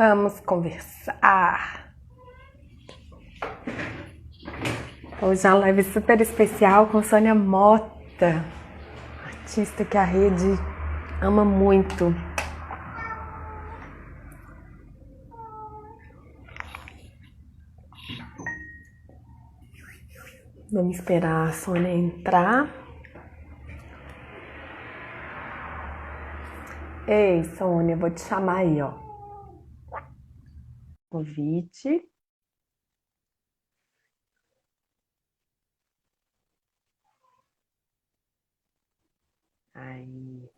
Vamos conversar. Hoje é uma live super especial com Sônia Mota, artista que a rede ama muito. Vamos esperar a Sônia entrar. Ei, Sônia, vou te chamar aí, ó. Convite. Aí.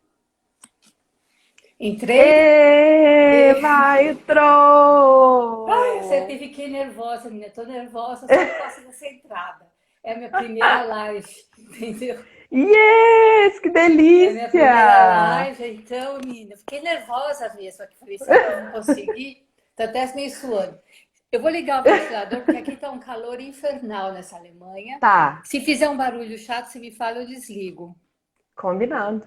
Entrei? Vai, entrou! Ai, eu sempre fiquei nervosa, menina. Tô nervosa só por causa dessa entrada. É a minha primeira live, entendeu? Yes, que É a minha primeira delícia! live, então, menina, eu fiquei nervosa mesmo. Só que falei, será que eu vou conseguir? Tô até meio suando. Eu vou ligar o ventilador, porque aqui tá um calor infernal nessa Alemanha. Tá, Se fizer um barulho chato, você me fala, eu desligo. combinado.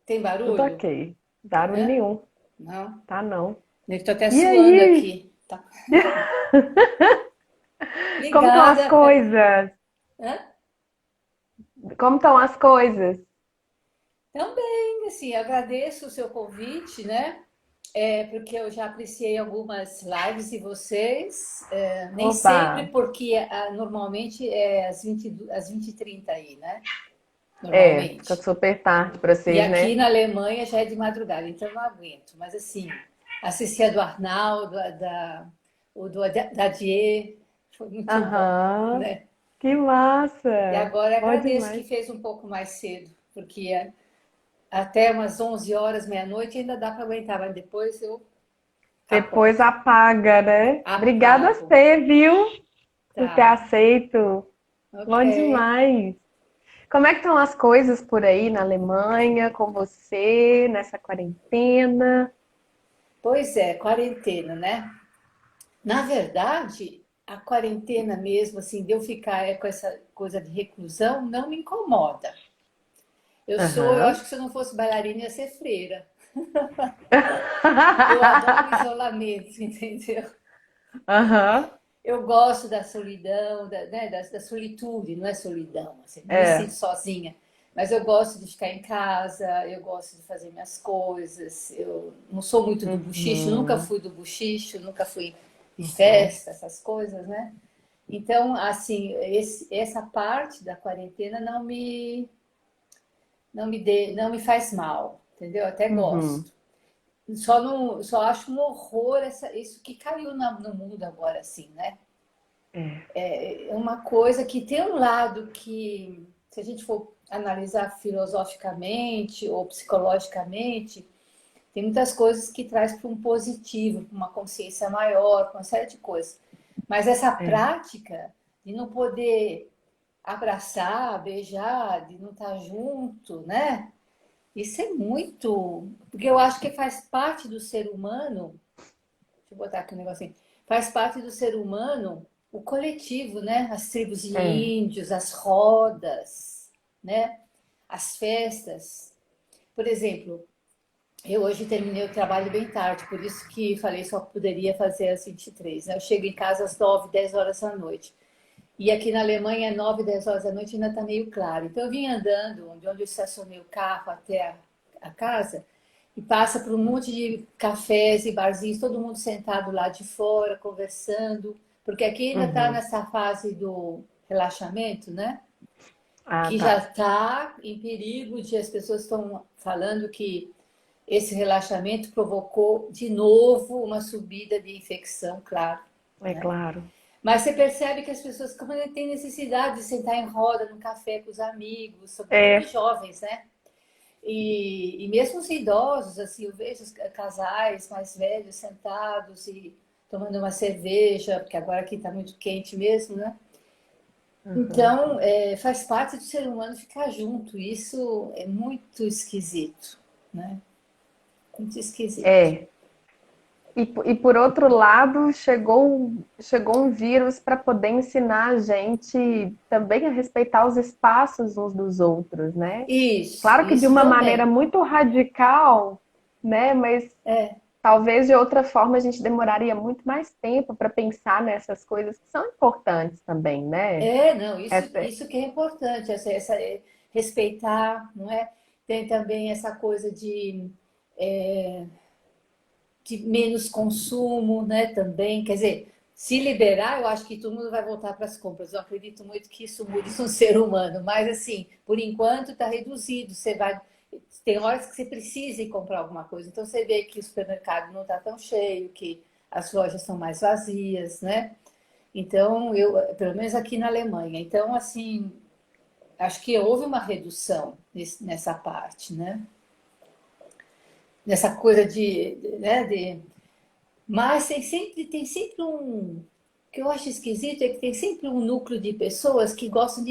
Tem Tudo barulho? ok. Barulho Hã? nenhum. Não? Tá, não. Eu tô até E suando aí? aqui. Tá. Como estão as Ligada. coisas? Hã? Como estão as coisas? Também, assim, agradeço o seu convite, né? Porque eu já apreciei algumas lives de vocês, nem Oba! sempre, porque normalmente é às 20h30 aí, né? Fica Normalmente. super tarde pra E vocês, aqui né? na Alemanha já é de madrugada, então eu não aguento. Mas assim, assisti a do Arnaldo, da Die, foi muito bom, Aham, né? que E massa! agora Bom agradeço que demais. fez um pouco mais cedo, porque até umas 11 horas, meia-noite, ainda dá para aguentar, mas depois eu Depois capoto, apaga, né? Obrigada a apago. você, viu? Por ter Tá, aceito. ok. Bom demais. Como é que estão as coisas por aí na Alemanha, com você, nessa quarentena? Pois é, quarentena, né? Na verdade, a quarentena mesmo, assim, de eu ficar com essa coisa de reclusão, não me incomoda. Eu Aham. acho que se eu não fosse bailarina, ia ser freira. Eu adoro isolamento, entendeu? Aham. Eu gosto da solidão, da solitude, não é solidão, assim, não me sinto É. sozinha. Mas eu gosto de ficar em casa, eu gosto de fazer minhas coisas. Eu não sou muito do buchicho, nunca Uhum. fui do buchicho, nunca fui de Uhum. festa, essas coisas, né? Então, assim, essa parte da quarentena não me faz mal, entendeu? Eu até Uhum. gosto. Só acho um horror isso que caiu no mundo agora, assim, né? É. É uma coisa que tem um lado que, se a gente for analisar filosoficamente ou psicologicamente, tem muitas coisas que traz para um positivo, para uma consciência maior, para uma série de coisas. Mas essa É. prática de não poder abraçar, beijar, de não estar junto, né? Isso é muito. Porque eu acho que faz parte do ser humano. Deixa eu botar aqui um negocinho. Faz parte do ser humano o coletivo, né? As tribos de É. índios, as rodas, né? As festas. Por exemplo, eu hoje terminei o trabalho bem tarde, por isso que falei só poderia fazer às 23, né? Eu chego em casa às 9, 10 horas da noite. E aqui na Alemanha, 9, 10 horas da noite ainda está meio claro. Então eu vim andando de onde eu estacionei o carro até a casa e passa por um monte de cafés e barzinhos, todo mundo sentado lá de fora, conversando, porque aqui ainda está Uhum. nessa fase do relaxamento, né? Ah, Que já tá. está em perigo de as pessoas estão falando que esse relaxamento provocou de novo uma subida de infecção, claro, É né? claro. Mas você percebe que as pessoas como têm necessidade de sentar em roda no café com os amigos, sobretudo os É. jovens, né? E mesmo os idosos, assim, eu vejo os casais mais velhos sentados e tomando uma cerveja, porque agora aqui está muito quente mesmo, né? Uhum. Então, faz parte do ser humano ficar junto. Isso é muito esquisito, né? Muito esquisito. É. E por outro lado, chegou um vírus para poder ensinar a gente também a respeitar os espaços uns dos outros, né? Claro que de Isso uma maneira também. muito radical, né? Mas talvez de outra forma a gente demoraria muito mais tempo para pensar nessas coisas que são importantes também, né? Não, Essa, isso que é importante, respeitar, não é? Tem também essa coisa de menos consumo, né? Também, quer dizer, se liberar, eu acho que todo mundo vai voltar para as compras. Eu acredito muito que isso mude no ser humano, mas assim, por enquanto está reduzido. Você vai, tem horas que você precisa ir comprar alguma coisa, então você vê que o supermercado não está tão cheio, que as lojas são mais vazias, né? Então, pelo menos aqui na Alemanha. Então, assim, acho que houve uma redução nessa parte, né? Nessa coisa né, mas tem sempre um. O que eu acho esquisito é que tem sempre um núcleo de pessoas que gostam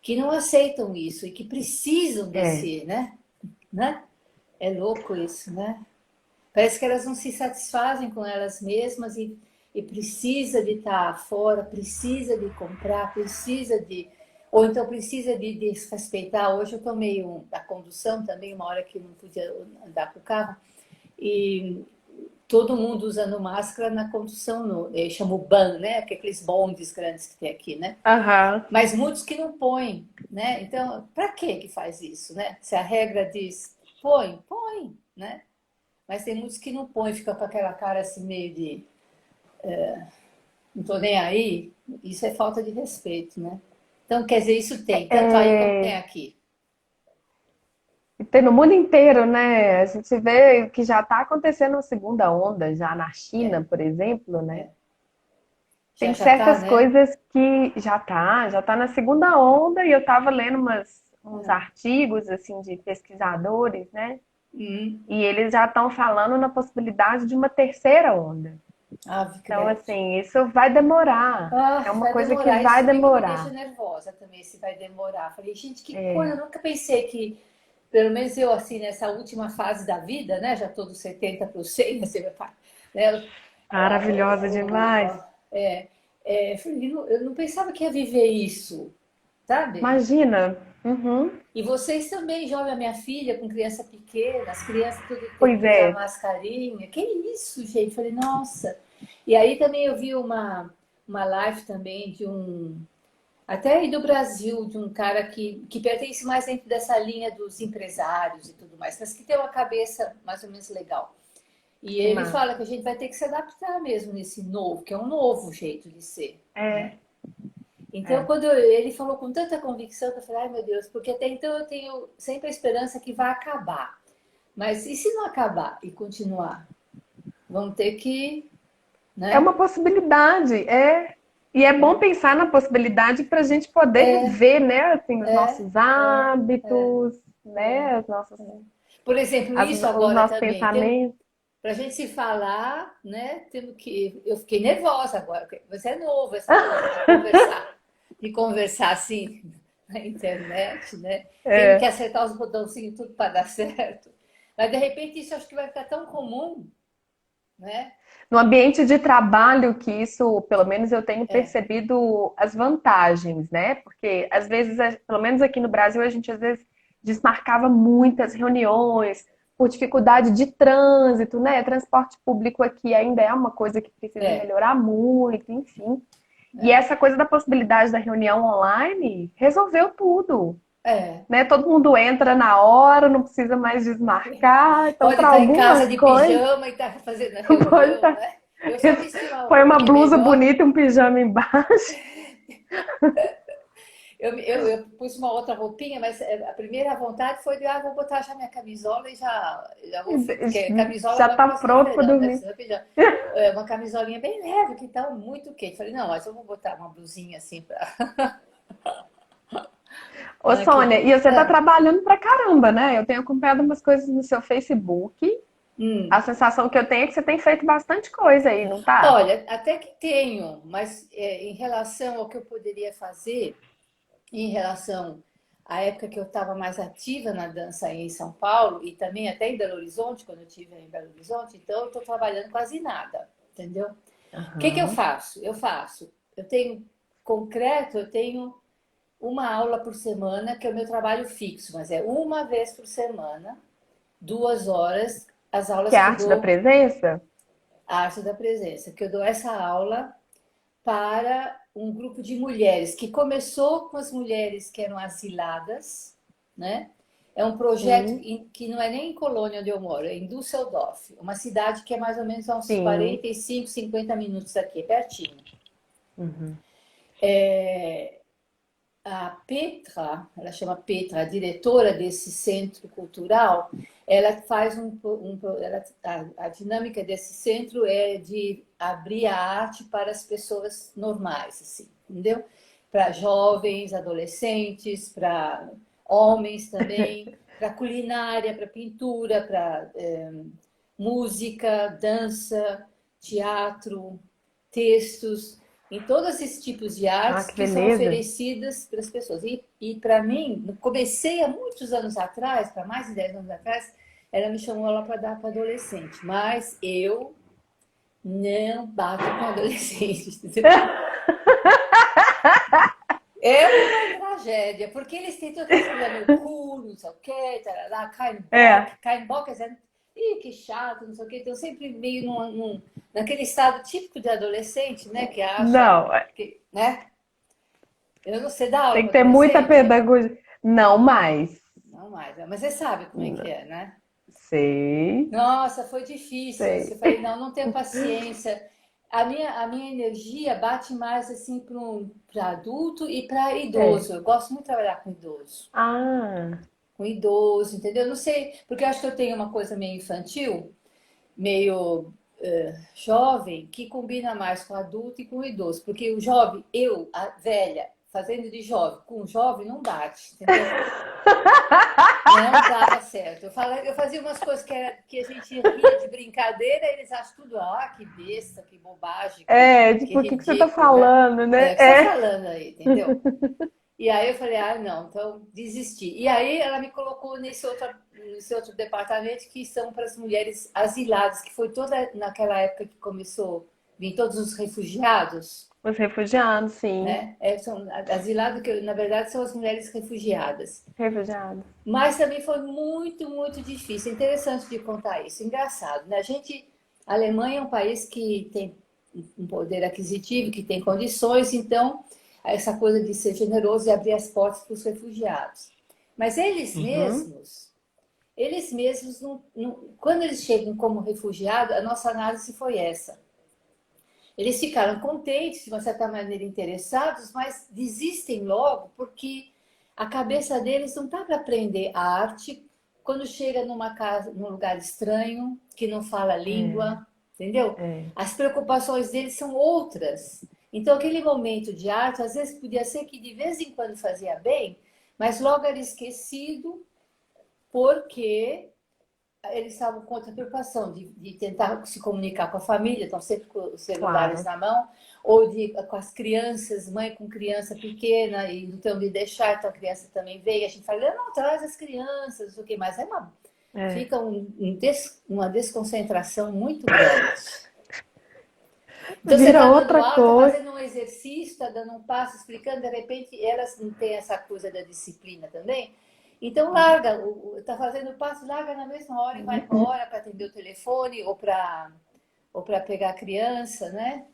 que não aceitam isso e que precisam é, desse, né? É louco isso, né? Parece que elas não se satisfazem com elas mesmas e precisa de estar fora, precisa de comprar, precisa de. Ou então precisa de se respeitar. Hoje eu tomei a condução também, uma hora que eu não podia andar com o carro, e todo mundo usando máscara na condução, eu chamo ban, né? Aqueles bondes grandes que tem aqui, né? aham. Mas muitos que não põem, né? Então, para que faz isso, né? Se a regra diz põe, né? Mas tem muitos que não põem, ficam com aquela cara assim meio de não tô nem aí. Isso é falta de respeito, né? Então, quer dizer, isso tem, tanto aí como tem É, aqui. e tem no mundo inteiro, né? A gente vê que já está acontecendo uma segunda onda já na É, China, por exemplo, né? é. Tem Já tá, certas né? coisas que já tá na segunda onda e eu estava lendo uns É. artigos assim de pesquisadores, né? Hum. E eles já estão falando na possibilidade de uma terceira onda. Ave, Então, credo. assim, isso vai demorar. É Ah, uma vai coisa que demorar. vai Isso também que me deixa demorar. nervosa também, se vai demorar. Falei, gente, que coisa. É, Eu nunca pensei que, pelo menos eu, assim, nessa última fase da vida, né? Já tô dos 70 para os 100, assim, meu pai, né? maravilhosa demais. É, falei, eu não pensava que ia viver isso, sabe? Imagina. Uhum. E vocês também, jovem, a minha filha com criança pequena, as crianças tudo tendo Pois que usar é. mascarinha. Que isso, gente? Falei, nossa. E aí também eu vi uma live também de até aí do Brasil, de um cara que pertence mais dentro dessa linha dos empresários e tudo mais, mas que tem uma cabeça mais ou menos legal. E Que ele massa. fala que a gente vai ter que se adaptar mesmo nesse novo, que é um novo jeito de ser, né? É, Então, é. quando ele falou com tanta convicção, que eu falei, ai meu Deus, porque até então eu tenho sempre a esperança que vai acabar. Mas e se não acabar e continuar? Vamos ter que, É uma né? possibilidade, é. E é bom pensar na possibilidade para a gente poder rever, né, assim, os É, nossos hábitos, né, por exemplo, isso os agora nossos também. pensamentos. Para a gente se falar, né? Temos que. Eu fiquei nervosa agora, porque você é novo, essa coisa de conversar assim na internet, né? Tendo que É. acertar os botãozinhos tudo para dar certo. Mas de repente isso acho que vai ficar tão comum, né? No ambiente de trabalho que isso, pelo menos eu tenho É, percebido as vantagens, né? Porque às vezes, pelo menos aqui no Brasil, a gente às vezes desmarcava muitas reuniões por dificuldade de trânsito, né? Transporte público aqui ainda é uma coisa que precisa é, melhorar muito, enfim. E é, essa coisa da possibilidade da reunião online resolveu tudo, é. né? Todo mundo entra na hora, não precisa mais desmarcar. Então, Pode para estar em casa algumas de coisas, pijama e estar fazendo a pode reunião, estar. né? Eu só vesti uma Põe uma roupinha blusa melhor. bonita e um pijama embaixo. Eu pus uma outra roupinha, mas a primeira vontade foi de, vou botar já minha camisola e já vou, porque camisola Já agora tá começa no pronto para verão, né? dormir. Precisa pedir uma camisolinha bem leve, que tá muito quente. Falei, não, mas eu vou botar uma blusinha assim para. Ô, Sônia, e você tá Ah, trabalhando pra caramba, né? Eu tenho acompanhado umas coisas no seu Facebook. A hum. sensação que eu tenho é que você tem feito bastante coisa aí, não tá? Olha, até que tenho, mas em relação ao que eu poderia fazer, em relação à época que eu estava mais ativa na dança aí em São Paulo e também até em Belo Horizonte, quando eu estive em Belo Horizonte, então eu estou trabalhando quase nada, entendeu? O que que eu Aham. faço? Eu tenho concreto, eu tenho uma aula por semana, que é o meu trabalho fixo, mas é uma vez por semana, 2 horas, as Que é aulas a que eu arte da dou, presença? a arte da presença, que eu dou essa aula para um grupo de mulheres, que começou com as mulheres que eram asiladas, né? É um projeto Sim, que não é nem em Colônia onde eu moro, é em Düsseldorf, uma cidade que é mais ou menos a uns sim. 45, 50 minutos daqui, pertinho. Uhum. A Petra, ela chama Petra, a diretora desse centro cultural, ela faz a dinâmica desse centro é de abrir a arte para as pessoas normais, assim, entendeu? Para jovens, adolescentes, para homens também, para culinária, para pintura, para música, dança, teatro, textos, em todos esses tipos de Ah, artes que que são beleza. oferecidas para as pessoas. E para mim, comecei há muitos anos atrás, para mais de 10 anos atrás, ela me chamou lá para dar para adolescente, mas eu não bato com adolescentes, entendeu? É uma tragédia, porque eles têm todas aquelas coisas meio cool, não sei o quê, tarará, É, Kein Bock, ih, que chato, não sei o quê, estão sempre meio naquele estado típico de adolescente, né, que acha não, que, né? Eu não sei dar aula tem para que ter muita adolescente? pedagogia. Não mais. Não mais, né? Mas você sabe como é que é, né? Sei, Nossa, foi difícil. sei. Eu falei, não, não tenho paciência. A minha energia bate mais assim para adulto e para É. idoso. Eu gosto muito de trabalhar Ah, com idoso, entendeu? Não sei, porque eu acho que eu tenho uma coisa meio infantil, meio jovem, que combina mais com o adulto e com o idoso. Porque o jovem, eu, a velha, fazendo de jovem, com o jovem não bate, entendeu? Não dava certo. Eu fazia umas coisas que a gente ria de brincadeira, e eles acham tudo, que besta, que bobagem, que tipo, o que que você tá ridículo, né? falando, É, né? o que você está É. falando aí, entendeu? E aí eu falei, não, então desisti. E aí ela me colocou nesse outro departamento que são para as mulheres asiladas, que foi toda naquela época que começou a vir todos os refugiados, Os refugiados, sim. né? São asilados, que na verdade são as mulheres refugiadas. Refugiados. Mas também foi muito, muito difícil. É interessante de contar isso. Engraçado, né? A Alemanha é um país que tem um poder aquisitivo, que tem condições, então essa coisa de ser generoso e abrir as portas para os refugiados. Mas Uhum. eles mesmos quando eles chegam como refugiados, a nossa análise foi essa. Eles ficaram contentes, de uma certa maneira interessados, mas desistem logo porque a cabeça deles não está para aprender a arte quando chega numa casa, num lugar estranho, que não fala a É, língua, entendeu? é. As preocupações deles são outras. Então, aquele momento de arte, às vezes podia ser que de vez em quando fazia bem, mas logo era esquecido porque eles estavam com outra preocupação de tentar se comunicar com a família, estão sempre com os celulares Claro. na mão, ou com as crianças, mãe com criança pequena e não tem onde deixar, então a criança também veio. A gente fala, não, traz as crianças, o que mais. É. Fica uma desconcentração muito grande. Então você Vira está dando outra aula, está coisa. fazendo um exercício, está dando um passo, explicando, de repente elas não têm essa coisa da disciplina também. Então larga, está fazendo o passo, larga na mesma hora e vai embora para atender o telefone ou para pegar a criança, né?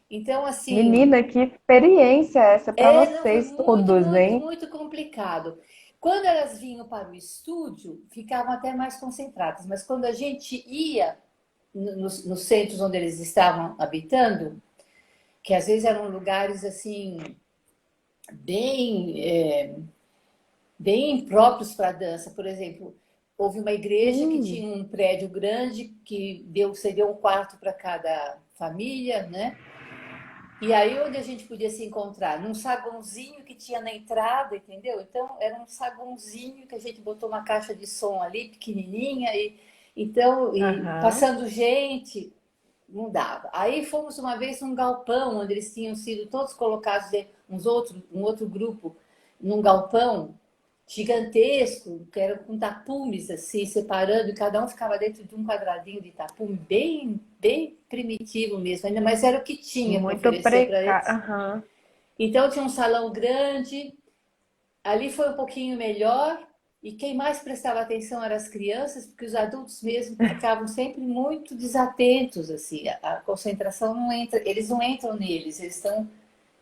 Então, assim, Menina, que experiência é essa para não, foi vocês muito, todos, muito, hein? muito complicado. Quando elas vinham para o estúdio, ficavam até mais concentradas, mas quando a gente ia nos centros onde eles estavam habitando, que às vezes eram lugares assim bem bem próprios para dança. Por exemplo, houve uma igreja que Hum, tinha um prédio grande que cedeu um quarto para cada família, né? E aí onde a gente podia se encontrar? Num saguãozinho que tinha na entrada, entendeu? Então era um saguãozinho que a gente botou uma caixa de som ali, pequenininha, e aham. passando gente, não dava. Aí fomos uma vez num galpão, onde eles tinham sido todos colocados, um outro grupo, num galpão gigantesco, que era com tapumes assim, separando, e cada um ficava dentro de um quadradinho de tapume, bem, bem primitivo mesmo, ainda mais era o que tinha para Muito oferecer para precário. eles. Aham. Então tinha um salão grande, ali foi um pouquinho melhor, E quem mais prestava atenção eram as crianças, porque os adultos mesmo ficavam sempre muito desatentos, assim, a concentração não entra, eles não entram neles, eles estão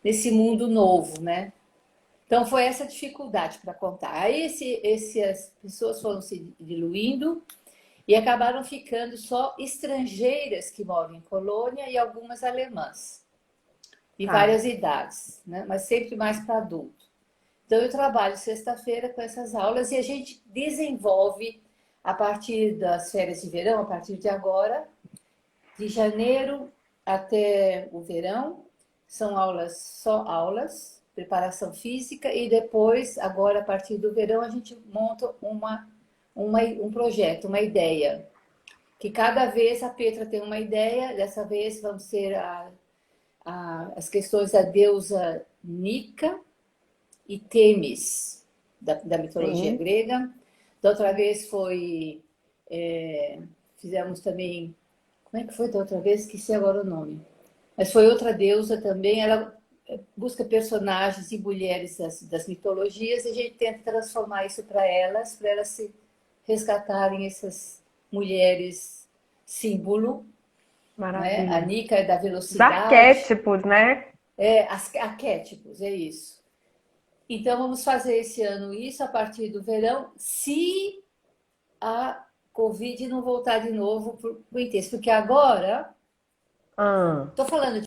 nesse mundo novo, né? Então foi essa dificuldade para contar. Aí as pessoas foram se diluindo e acabaram ficando só estrangeiras que moram em colônia e algumas alemãs, de Tá. várias idades, né? Mas sempre mais para adulto. Então, eu trabalho sexta-feira com essas aulas e a gente desenvolve a partir das férias de verão, a partir de agora, de janeiro até o verão, são aulas, só aulas, preparação física, e depois, agora, a partir do verão, a gente monta um projeto, uma ideia. Que cada vez a Petra tem uma ideia, dessa vez vão ser as questões da deusa Nika e Temis, da mitologia Sim. grega. Da outra vez foi. Fizemos também. Como é que foi da outra vez? Esqueci agora o nome. Mas foi outra deusa também. Ela busca personagens e mulheres das mitologias e a gente tenta transformar isso para elas se resgatarem essas mulheres símbolo. Né? A Maravilha. Nika é da Os velocidade, arquétipos, né? as arquétipos, é isso. Então, vamos fazer esse ano isso a partir do verão, se a Covid não voltar de novo para o intenso. Porque agora, Ah, estou falando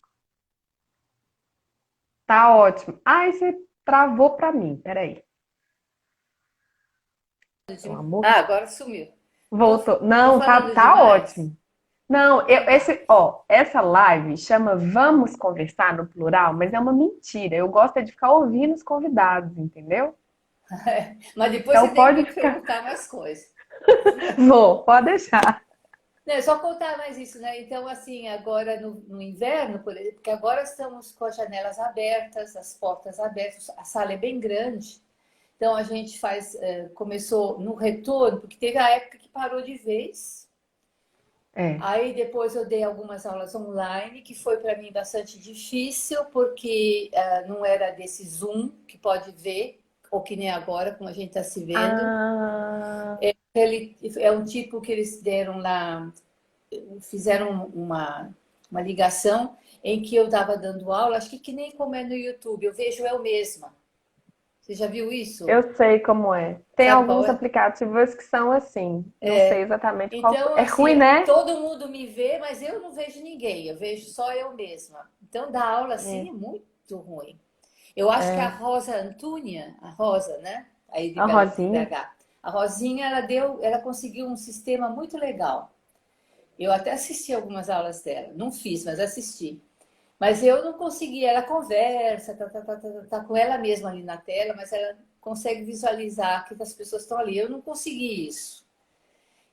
tá ótimo. Ai, você travou pra mim. Peraí. Meu amor. Ah, agora sumiu. Voltou. Tô Não, tá, falando tá demais? ótimo. Não, Então tá. essa live chama Vamos Conversar no plural, mas é uma mentira. Eu gosto é de ficar ouvindo os convidados, entendeu? Mas depois você Então tem que pode me ficar. perguntar mais coisas. Vou, pode deixar. Não, é só contar mais isso, né? Então, assim, agora no inverno, por exemplo, porque agora estamos com as janelas abertas, as portas abertas, a sala é bem grande. Então, a gente começou no retorno, porque teve a época que parou de vez. É. Aí depois eu dei algumas aulas online, que foi para mim bastante difícil, porque não era desse Zoom que pode ver, ou que nem agora, como a gente está se vendo. Ah, Ele é um tipo que eles deram lá, fizeram uma ligação em que eu estava dando aula, acho que nem como é no YouTube, eu vejo eu mesma. Você já viu isso? eu sei como é. Tem Sabe qual alguns é? aplicativos que são assim. Não sei exatamente qual. Então, É assim, ruim, né? todo mundo me vê, mas eu não vejo ninguém, eu vejo só eu mesma. Então, dar aula assim é É, muito ruim. Eu acho que a é. Rosa Antúnia, a Rosa, né? Aí A de Rosinha. BH, a Rosinha, ela conseguiu um sistema muito legal. Eu até assisti algumas aulas dela, não fiz, mas assisti. Mas eu não consegui, ela conversa, tá com ela mesma ali na tela, mas ela consegue visualizar que as pessoas estão ali. Eu não consegui isso.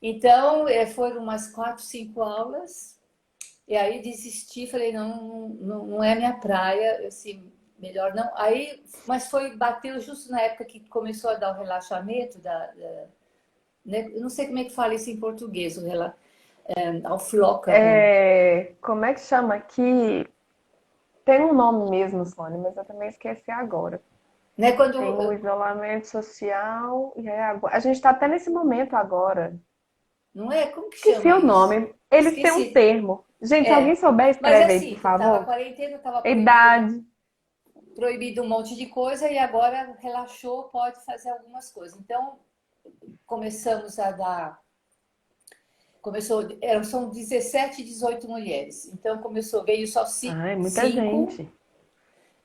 Então, foram umas 4, 5 aulas, e aí desisti, falei, não é minha praia, assim, melhor não. Aí, mas bateu justo na época que começou a dar o relaxamento, né? Eu não sei como é que fala isso em português, Auflockern. Como é que chama aqui? Tem um nome mesmo, Sônia, mas eu também esqueci agora. Né? Tem Quando, o isolamento social e aí agora. A gente está até nesse momento agora. não é? Como que Esqueci chama o isso? nome. Eles têm um Esqueci. termo. Gente, se alguém É. souber, Mas escreve aí, por assim, tava favor. quarentena, tava Idade. proibido um monte de coisa e agora relaxou, pode fazer algumas coisas. Então, começamos a dar. São 17, 18 mulheres. Então veio só Ai, muita cinco, gente.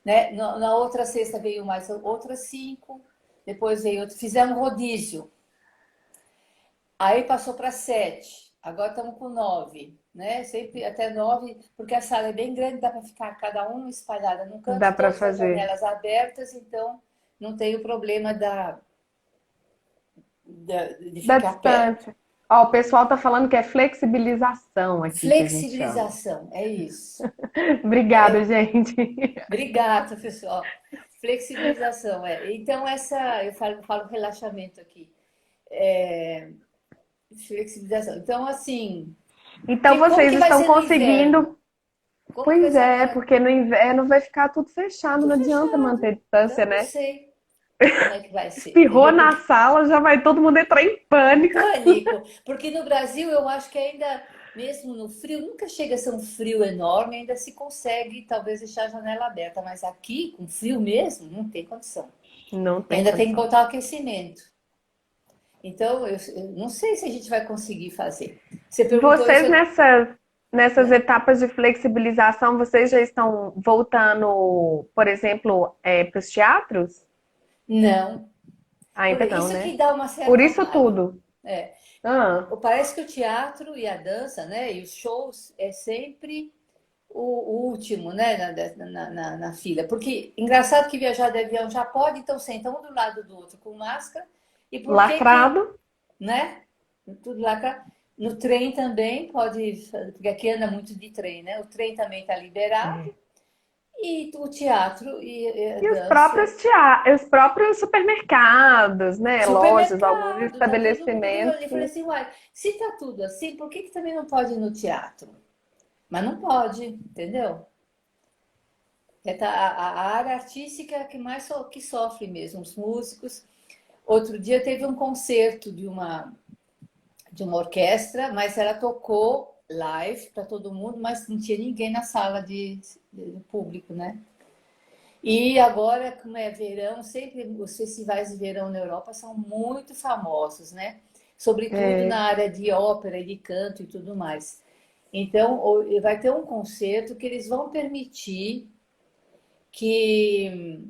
né? Na outra sexta veio mais outras 5, depois veio outro, fizemos rodízio. Aí passou para 7, agora estamos com 9, né? Sempre até 9, porque a sala é bem grande, dá para ficar cada um espalhada num Dá canto, para todas as fazer. janelas abertas, então não tem o problema de Da ficar perto. distância. Ó, o pessoal tá falando que é flexibilização aqui que a gente chama. Flexibilização, é isso. Obrigada, gente. Obrigada, pessoal. Flexibilização, é. Então, eu falo relaxamento aqui. É, flexibilização. Então, assim, Então como vocês que vai estão ser no inverno? conseguindo. Como que vai Pois ser é, agora? porque no inverno vai ficar tudo fechado, Tudo não adianta fechado. manter Então, distância, não né? sei. Como é que vai ser? Espirrou Entendeu? na sala, já vai todo mundo entrar em pânico. Pânico, porque no Brasil eu acho que ainda, mesmo no frio, nunca chega a ser um frio enorme, ainda se consegue talvez deixar a janela aberta, mas aqui, com frio mesmo, não tem condição. Não E tem ainda tem que condição. botar o aquecimento. Então, eu não sei se a gente vai conseguir fazer. Você perguntou isso, Vocês nessas né? etapas de flexibilização, vocês já estão voltando, por exemplo, para os teatros? Não. Por Ainda não, isso né? que dá uma Por certa isso raiva. tudo. É. Ah, Parece que o teatro e a dança, né, e os shows é sempre o último, né, na fila. Porque engraçado que viajar de avião já pode, então senta um do lado do outro com máscara. E por que, lacrado. né? Tudo lá. No trem também pode, porque aqui anda muito de trem, né? O trem também está liberado. É. E o teatro e a E dança. os próprios supermercados, né? Lojas, alguns Supermercado, tá todo mundo. estabelecimentos. Eu falei assim, uai, se tá tudo assim, por que também não pode ir no teatro? Mas não pode, entendeu? A área artística é que mais que sofre mesmo, os músicos. Outro dia teve um concerto de uma orquestra, mas ela tocou live para todo mundo, mas não tinha ninguém na sala de público, né? E agora, como é verão, sempre os festivais de verão na Europa são muito famosos, né? Sobretudo na É, área de ópera e de canto e tudo mais. Então, vai ter um concerto que eles vão permitir que,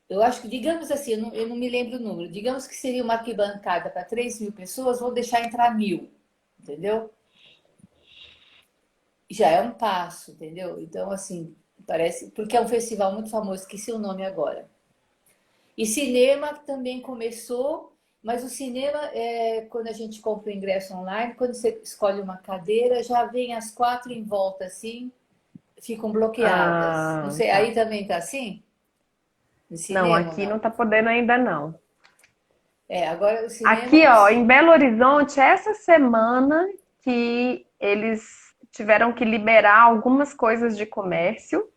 eu acho que, digamos assim, eu não me lembro o número, digamos que seria uma arquibancada para 3.000 pessoas, vou deixar entrar 1.000, entendeu? Já é um passo, entendeu? Então, assim, parece, porque é um festival muito famoso, esqueci o nome agora. E cinema também começou, mas o cinema, quando a gente compra o ingresso online, quando você escolhe uma cadeira, já vem as quatro em volta assim, ficam bloqueadas. Não sei, tá. aí também tá assim? No Não, cinema ou aqui não não? tá podendo ainda não. Agora o cinema Aqui, não. ó, em Belo Horizonte, essa semana que eles tiveram que liberar algumas coisas de comércio,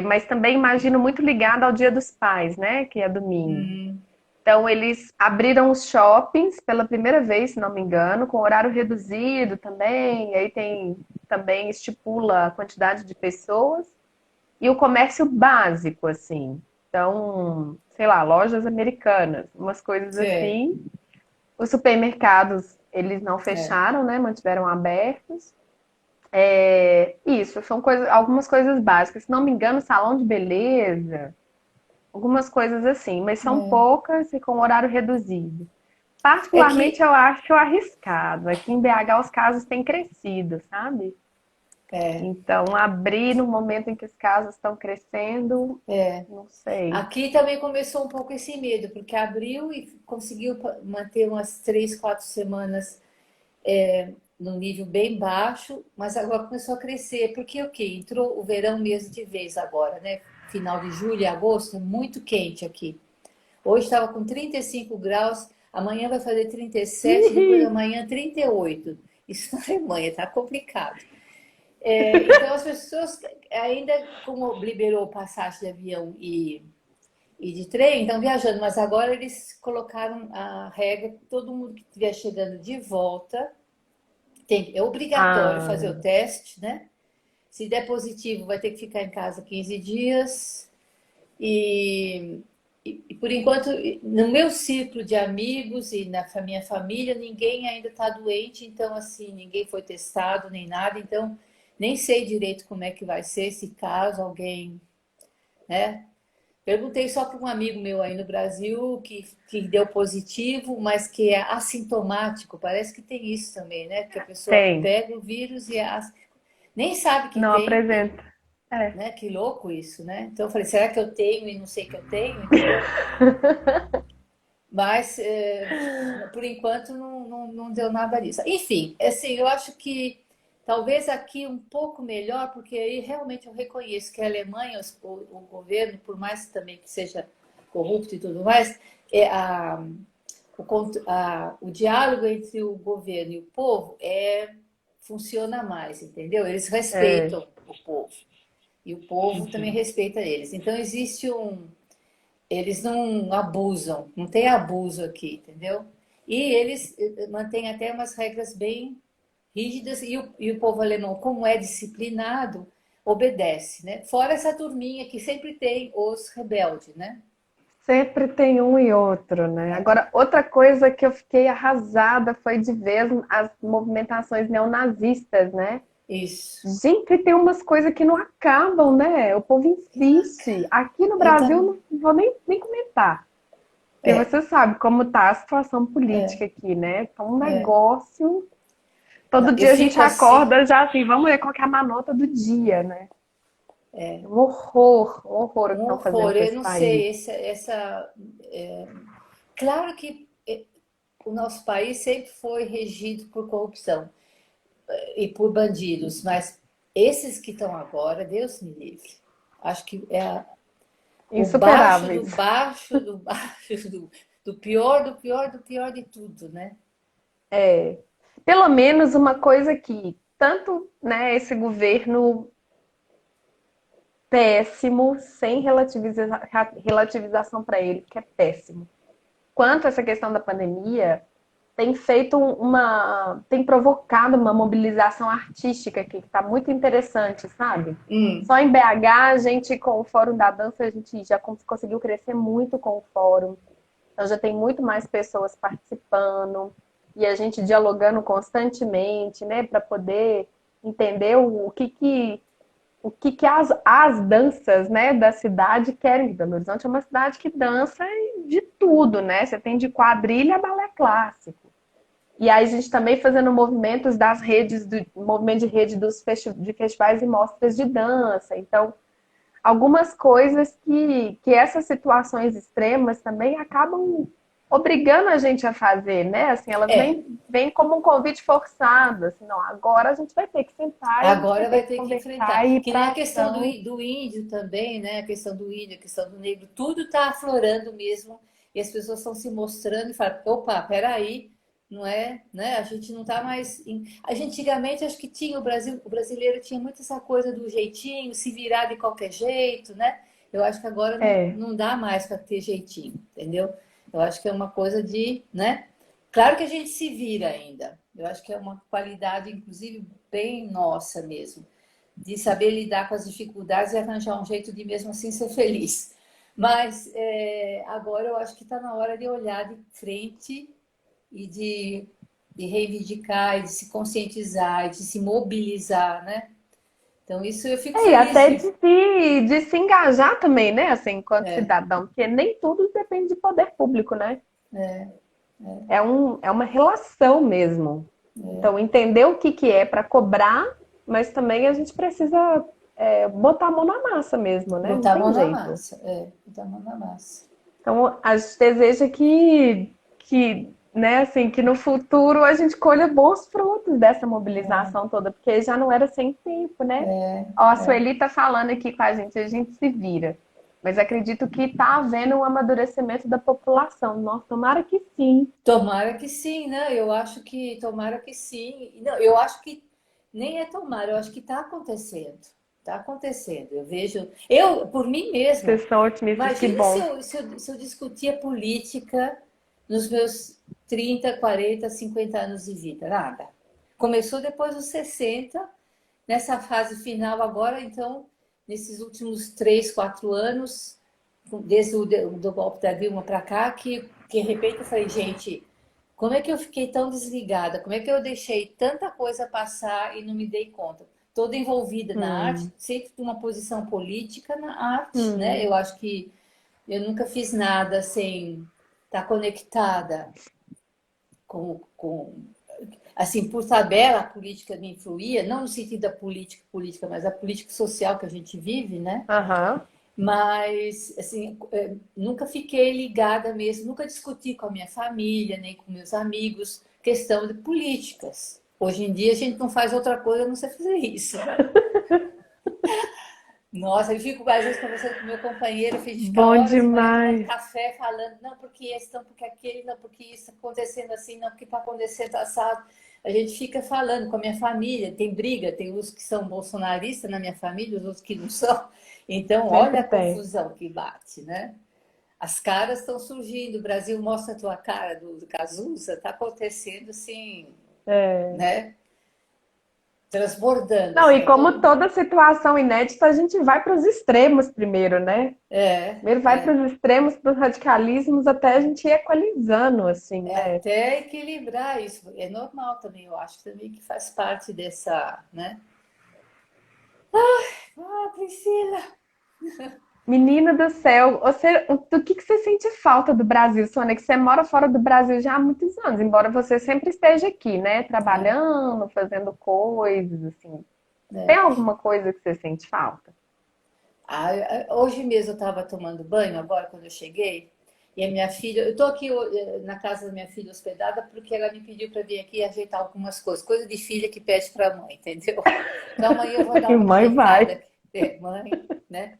mas também imagino muito ligado ao Dia dos Pais, né? Que é domingo. Hum, Então, eles abriram os shoppings pela primeira vez, se não me engano, com horário reduzido também. Aí tem também estipula a quantidade de pessoas e o comércio básico, assim. Então, sei lá, lojas americanas, umas coisas é, assim. Os supermercados, eles não é. fecharam, né? Mantiveram abertos. Isso, são algumas coisas básicas. Se não me engano, salão de beleza, algumas coisas assim, mas são poucas e com horário reduzido. É Particularmente, que eu acho arriscado. Aqui em BH os casos têm crescido, sabe? é, Então, abrir no momento em que os casos estão crescendo, é. não sei. Aqui também começou um pouco esse medo, porque abriu e conseguiu manter umas 3, 4 semanas num nível bem baixo, mas agora começou a crescer, porque o quê? Entrou o verão mesmo de vez agora, né? Final de julho e agosto, muito quente aqui. Hoje estava com 35 graus, amanhã vai fazer 37, depois Ih, amanhã 38. Isso na Alemanha, tá complicado. Então as pessoas ainda, como liberou passagem de avião e de trem, estão viajando, mas agora eles colocaram a regra que todo mundo que estiver chegando de volta é obrigatório fazer ah, o teste, né? Se der positivo, vai ter que ficar em casa 15 dias. E por enquanto, no meu círculo de amigos e na minha família, ninguém ainda está doente, então, assim, ninguém foi testado nem nada, então, nem sei direito como é que vai ser se caso alguém, né? Perguntei só para um amigo meu aí no Brasil que deu positivo, mas que é assintomático. Parece que tem isso também, né? Que a pessoa tem. pega o vírus e nem sabe que Não tem, apresenta. É. né? Que louco isso, né? Então eu falei, será que eu tenho e não sei que eu tenho, entendeu? Mas por enquanto não deu nada disso. Enfim, assim, eu acho que talvez aqui um pouco melhor, porque aí realmente eu reconheço que a Alemanha, o governo, por mais também que seja corrupto e tudo mais, o diálogo entre o governo e o povo funciona mais, entendeu? Eles É. respeitam o povo e o povo também respeita eles. Então existe eles não abusam, não tem abuso aqui, entendeu? E eles mantêm até umas regras bem rígidas e o povo alemão, como é disciplinado, obedece, né? Fora essa turminha que sempre tem os rebeldes, né? Sempre tem um e outro, né? Agora, outra coisa que eu fiquei arrasada foi de ver as movimentações neonazistas, né? Isso. Gente, tem umas coisas que não acabam, né? O povo insiste. Aqui no Eu Brasil, também. não vou nem comentar. Porque É, você sabe como tá a situação política aqui, né? Tá um é. negócio. Não, Todo eu dia a gente fico assim, acorda já assim, vamos ver qual que é a manota do dia, né? Um horror o que um estão fazendo horror. com Eu esse não país. sei, claro que o nosso país sempre foi regido por corrupção e por bandidos, mas esses que estão agora, Deus me livre. Acho que o baixo do Insuperáveis. baixo do baixo do pior, do pior, do pior de tudo, né? É, pelo menos uma coisa que tanto, né, esse governo péssimo, sem relativização para ele, que é péssimo, quanto essa questão da pandemia, tem feito tem provocado uma mobilização artística aqui, que está muito interessante, sabe? Só em BH, a gente, com o Fórum da Dança, a gente já conseguiu crescer muito com o Fórum. Então já tem muito mais pessoas participando e a gente dialogando constantemente, né, para poder entender o que as danças, né, da cidade querem. Belo Horizonte é uma cidade que dança de tudo, né? Você tem de quadrilha a balé clássico. E aí a gente também fazendo movimentos das redes, do movimento de rede de festivais e mostras de dança. Então, algumas coisas que essas situações extremas também acabam obrigando a gente a fazer, né? Assim, elas É, vêm como um convite forçado, assim, não, agora a gente vai ter que sentar e a gente vai agora ter vai que ter que conversar enfrentar. e ir Que nem para a questão ação. do índio também, né? A questão do índio, a questão do negro, tudo está aflorando mesmo. E as pessoas estão se mostrando e falam, opa, peraí, não é, né? A gente não está mais. A gente antigamente acho que tinha o brasileiro tinha muito essa coisa do jeitinho, se virar de qualquer jeito, né? Eu acho que agora É, não dá mais para ter jeitinho, entendeu? Eu acho que é uma coisa de, né? Claro que a gente se vira ainda. Eu acho que é uma qualidade, inclusive, bem nossa mesmo, de saber lidar com as dificuldades e arranjar um jeito de mesmo assim ser feliz. Mas agora eu acho que está na hora de olhar de frente e de reivindicar, e de se conscientizar, e de se mobilizar, né? Então, isso eu fico e feliz até de. de se engajar também, né? Assim, enquanto cidadão, porque nem tudo depende de poder público, né? É uma relação mesmo. Então, entender o que é para cobrar, mas também a gente precisa botar a mão na massa mesmo, né? Não Botar a mão tem na jeito. massa, botar a mão na massa. Então, a gente deseja né, assim, que no futuro a gente colha bons frutos dessa mobilização toda, porque já não era sem tempo, né? Ó, a Sueli está falando aqui com a gente se vira. Mas acredito que está havendo um amadurecimento da população. Nossa, tomara que sim. Tomara que sim, né? Eu acho que tomara que sim. Não, eu acho que nem é tomara, eu acho que está acontecendo. Está acontecendo. Eu vejo, eu por mim mesma. Vocês são otimistas, que Imagina bom. se eu discutia política nos meus 30, 40, 50 anos de vida. Nada. Começou depois dos 60, nessa fase final agora, então, nesses últimos 3, 4 anos, desde do golpe da Dilma para cá, que de repente eu falei, gente, como é que eu fiquei tão desligada? Como é que eu deixei tanta coisa passar e não me dei conta? Toda envolvida na arte, Hum, sempre numa posição política na arte, né? hum. Eu acho que eu nunca fiz nada sem estar conectada com assim, por tabela, a política me influía, não no sentido da política, mas a política social que a gente vive, né? Aham. Mas, assim, nunca fiquei ligada mesmo, nunca discuti com a minha família, nem com meus amigos, questão de políticas. Hoje em dia a gente não faz outra coisa a não ser fazer isso, né? Nossa, eu fico às vezes conversando com meu companheiro, a gente fica Bom horas e vai tomando demais. café falando, não, porque esse, não, porque aquele, não, porque isso está acontecendo assim, não, porque está acontecendo assado. A gente fica falando com a minha família, tem briga, tem uns que são bolsonaristas na minha família, os outros que não são. Então, olha Sempre a tem. confusão que bate, né? as caras estão surgindo. O Brasil mostra a tua cara do Cazuza, está acontecendo assim, É. né? Transbordando, Não, assim, e tá como todo. toda situação inédita, a gente vai para os extremos primeiro, né? É, Primeiro vai para é. os extremos, para os radicalismos, até a gente ir equalizando, assim, É né? até equilibrar isso. É normal também, eu acho também que faz parte dessa, né? Ah, Priscila! Menina do céu, do que você sente falta do Brasil, Sônia? Que você mora fora do Brasil já há muitos anos, embora você sempre esteja aqui, né? É, Trabalhando, fazendo coisas, assim. Tem né? alguma coisa que você sente falta? Hoje mesmo eu estava tomando banho, agora quando eu cheguei, e a minha filha, eu estou aqui na casa da minha filha hospedada porque ela me pediu para vir aqui ajeitar algumas coisas, coisa de filha que pede para a mãe, entendeu? Então amanhã eu vou dar E uma mãe ajeitada, vai. mãe, né?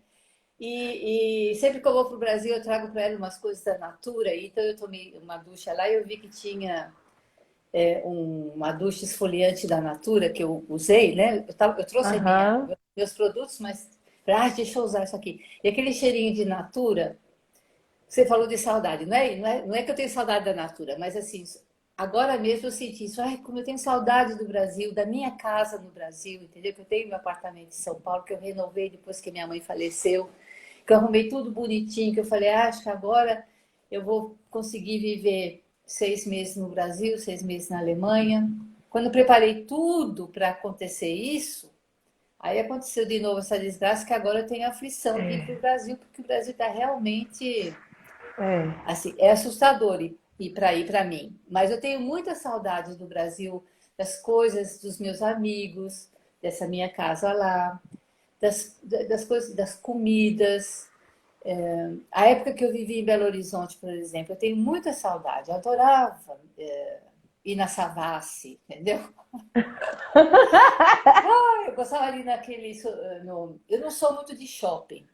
E sempre que eu vou para o Brasil eu trago para ela umas coisas da Natura, então eu tomei uma ducha lá e eu vi que tinha uma ducha esfoliante da Natura que eu usei, né? Eu trouxe Aham, meus produtos, mas deixa eu usar isso aqui. E aquele cheirinho de Natura, você falou de saudade, não é que eu tenho saudade da Natura, mas assim, agora mesmo eu senti isso. Ai, como eu tenho saudade do Brasil, da minha casa no Brasil, entendeu? Que eu tenho meu apartamento em São Paulo, que eu renovei depois que minha mãe faleceu, que eu arrumei tudo bonitinho, que eu falei, acho que agora eu vou conseguir viver 6 meses no Brasil, 6 meses na Alemanha. Quando eu preparei tudo para acontecer isso, aí aconteceu de novo essa desgraça que agora eu tenho aflição de ir para o Brasil, porque o Brasil está realmente é. assim, é assustador ir para mim. Mas eu tenho muita saudade do Brasil, das coisas dos meus amigos, dessa minha casa lá, das coisas, das comidas. A época que eu vivi em Belo Horizonte, por exemplo, eu tenho muita saudade. Eu adorava ir na Savassi, entendeu? Eu gostava ali naquele. Eu não sou muito de shopping.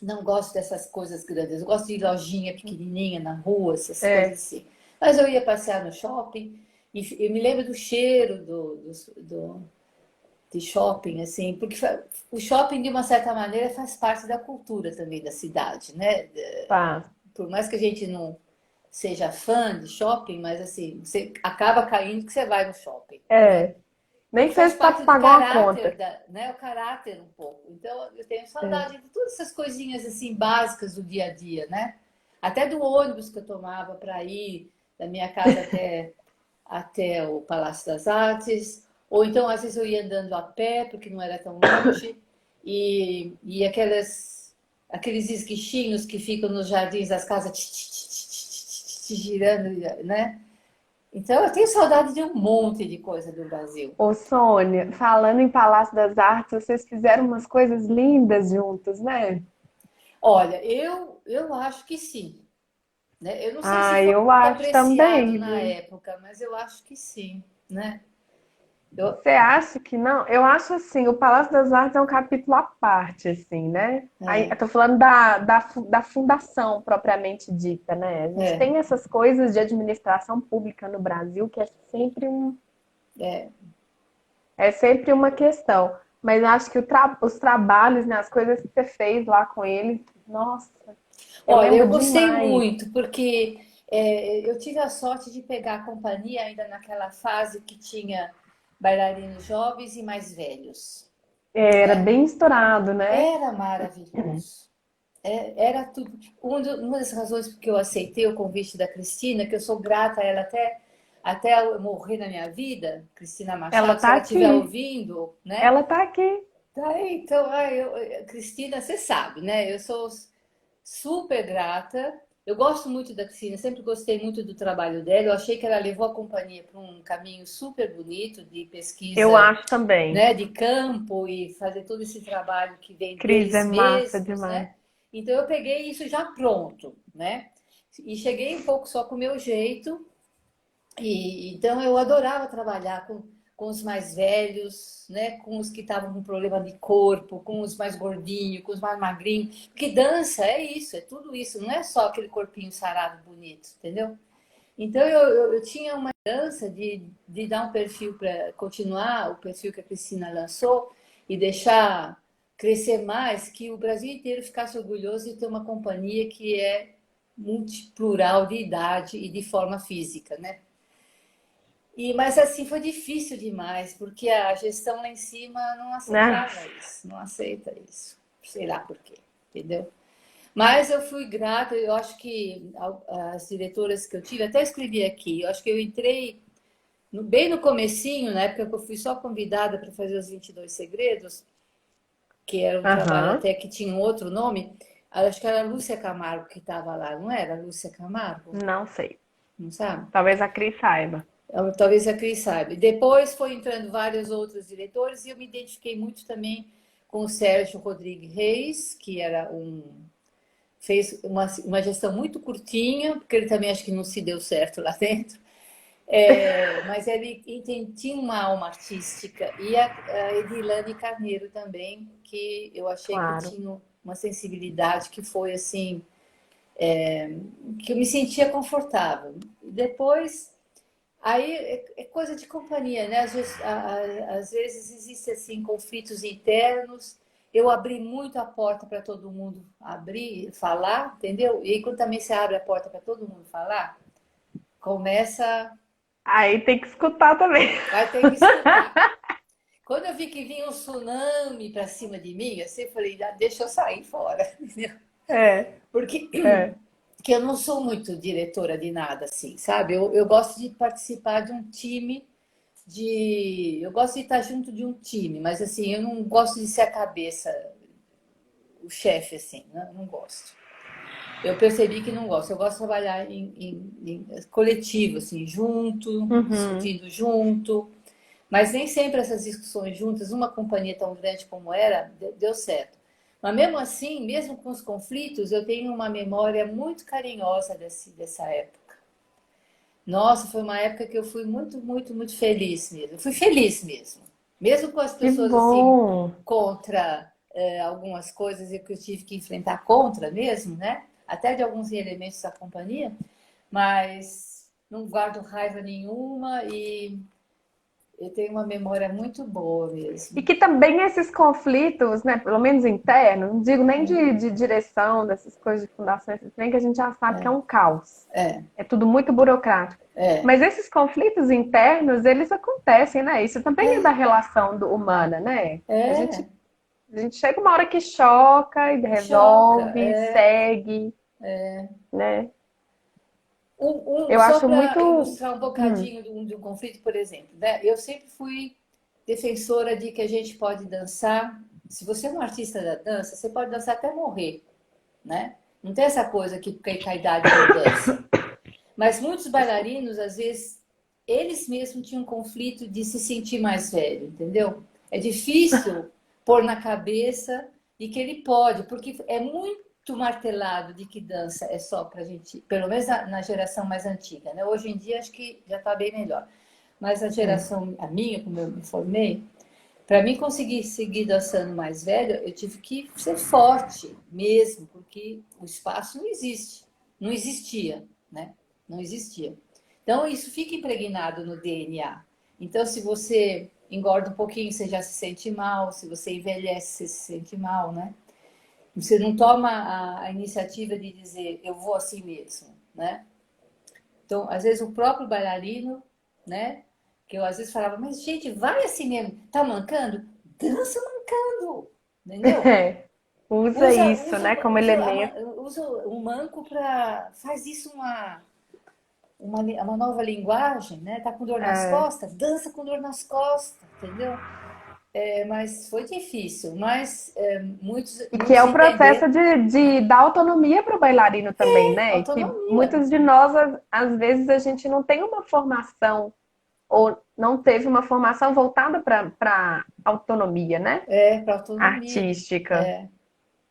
Não gosto dessas coisas grandes. Eu gosto de lojinha pequenininha na rua, essas coisas É. assim. Mas eu ia passear no shopping e eu me lembro do cheiro de shopping, assim, porque o shopping, de uma certa maneira, faz parte da cultura também da cidade, né? Tá. Por mais que a gente não seja fã de shopping, mas assim, você acaba caindo que você vai no shopping, né? É. Nem Porque que faz seja para parte do pagar uma conta. caráter, né? O caráter um pouco. Então, eu tenho É. saudade de todas essas coisinhas assim básicas do dia a dia, né? Até do ônibus que eu tomava para ir da minha casa até o Palácio das Artes, ou então às vezes eu ia andando a pé, porque não era tão longe, e aqueles esguichinhos que ficam nos jardins das casas girando, né? Então eu tenho saudade de um monte de coisa do Brasil. Ô, Sônia, falando em Palácio das Artes, vocês fizeram umas coisas lindas juntos, né? Olha, eu acho que sim, né? Eu não sei se Ah, foi eu muito acho apreciado também, na viu? época, mas eu acho que sim, né? Eu, Você acha que não? Eu acho assim, o Palácio das Artes é um capítulo à parte, assim, né? Aí, eu é, tô falando da fundação propriamente dita, né? A gente é, tem essas coisas de administração pública no Brasil que é. é sempre uma questão. Mas eu acho que os trabalhos, né, as coisas que você fez lá com eles, nossa, eu Olha, lembro eu gostei demais. muito, porque eu tive a sorte de pegar a companhia ainda naquela fase que tinha bailarinos jovens e mais velhos, Era né? bem misturado, né? Era maravilhoso. Era tudo. Uma das razões porque eu aceitei o convite da Cristina, que eu sou grata a ela até eu morrer na minha vida, Cristina Ela Machado, se tá ela estiver aqui. ouvindo, né? Ela tá aqui. Tá aí, então, Cristina, você sabe, né? Eu sou super grata. Eu gosto muito da Cristina, sempre gostei muito do trabalho dela. Eu achei que ela levou a companhia para um caminho super bonito de Eu pesquisa, acho também. né, de campo e fazer todo esse trabalho que vem Cris, é deles massa mesmos, demais. né? Então eu peguei isso já pronto, né? E cheguei um pouco só com o meu jeito, e então eu adorava trabalhar com os mais velhos, né? Com os que estavam com problema de corpo, com os mais gordinhos, com os mais magrinhos. Porque dança é isso, é tudo isso, não é só aquele corpinho sarado bonito, entendeu? Então eu tinha uma dança de dar um perfil para continuar o perfil que a Cristina lançou e deixar crescer mais, que o Brasil inteiro ficasse orgulhoso de ter uma companhia que é multiplural de idade e de forma física, né? Mas assim, foi difícil demais, porque a gestão lá em cima não Né? aceitava isso, não aceita isso. Sei lá por quê, entendeu? Mas eu fui grata, eu acho que as diretoras que eu tive, até escrevi aqui, eu acho que eu entrei bem no comecinho, na época que eu fui só convidada para fazer os 22 segredos, que era um trabalho Aham. até que tinha um outro nome, acho que era a Lúcia Camargo que estava lá, não era? A Lúcia Camargo? Não sei. Não sabe? Talvez a Cris saiba. Talvez a Cris saiba. Depois foi entrando vários outros diretores e eu me identifiquei muito também com o Sérgio Rodrigues Reis, que era fez uma gestão muito curtinha, porque ele também acho que não se deu certo lá dentro. Mas ele tinha uma alma artística. E a Edilane Carneiro também, que eu achei que Claro. tinha uma sensibilidade que foi assim, que eu me sentia confortável. Depois, aí é coisa de companhia, né? Às vezes existem assim, conflitos internos. Eu abri muito a porta para todo mundo abrir, falar, entendeu? E aí, quando também você abre a porta para todo mundo falar, começa. Aí tem que escutar também. Vai ter que escutar. Quando eu vi que vinha um tsunami para cima de mim, assim, eu falei, ah, deixa eu sair fora. Entendeu? É, Porque é. que eu não sou muito diretora de nada, assim, sabe? Eu gosto de participar de um time, eu gosto de estar junto de um time, mas assim, eu não gosto de ser a cabeça, o chefe, assim, né? Não gosto. Eu percebi que não gosto. Eu gosto de trabalhar em coletivo, assim, junto, Uhum. discutindo junto. Mas nem sempre essas discussões juntas, numa companhia tão grande como era, deu certo. Mas mesmo assim, mesmo com os conflitos, eu tenho uma memória muito carinhosa dessa época. Nossa, foi uma época que eu fui muito, muito, muito feliz mesmo. Eu fui feliz mesmo. Mesmo com as Que pessoas assim bom. contra algumas coisas que eu tive que enfrentar contra mesmo, né? Até de alguns elementos da companhia, mas não guardo raiva nenhuma e eu tenho uma memória muito boa E mesmo. que também esses conflitos, né, pelo menos internos, não digo nem de direção, dessas coisas de fundação, esse trem que a gente já sabe que é um caos. É, É tudo muito burocrático. é, Mas esses conflitos internos, eles acontecem, né? Isso também é da relação humana, né? A gente, é, a gente chega uma hora que choca e choca. resolve, segue, né? Eu Só acho para muito. ilustrar um bocadinho de um conflito, por exemplo, né? Eu sempre fui defensora de que a gente pode dançar. Se você é um artista da dança, você pode dançar até morrer, né? Não tem essa coisa que porque com a idade não dança. Mas muitos Desculpa. bailarinos, às vezes, eles mesmos tinham um conflito de se sentir mais velho, entendeu? É difícil pôr na cabeça de que ele pode, porque é muito martelado de que dança é só para gente, pelo menos na geração mais antiga, né? Hoje em dia acho que já está bem melhor. Mas a É. geração, a minha, como eu me formei, para mim conseguir seguir dançando mais velho, eu tive que ser forte mesmo, porque o espaço não existe, não existia, né? Não existia. Então isso fica impregnado no DNA. Então se você engorda um pouquinho, você já se sente mal, se você envelhece, você se sente mal, né? Você não toma a iniciativa de dizer eu vou assim mesmo, né? Então, às vezes o próprio bailarino, né? Que eu às vezes falava, mas gente, vai assim mesmo, tá mancando? Dança mancando, entendeu? É. Usa Usa, isso, usa, né, como usa, elemento. usa um manco para. Faz isso uma nova linguagem, né? Tá com dor nas É. costas? Dança com dor nas costas, entendeu? Mas foi difícil, mas E que muitos é o entenderam. processo de dar autonomia para o bailarino também, né? Que Autonomia. muitos de nós, às vezes, a gente não tem uma formação ou não teve uma formação voltada para autonomia, né? Para autonomia. Artística.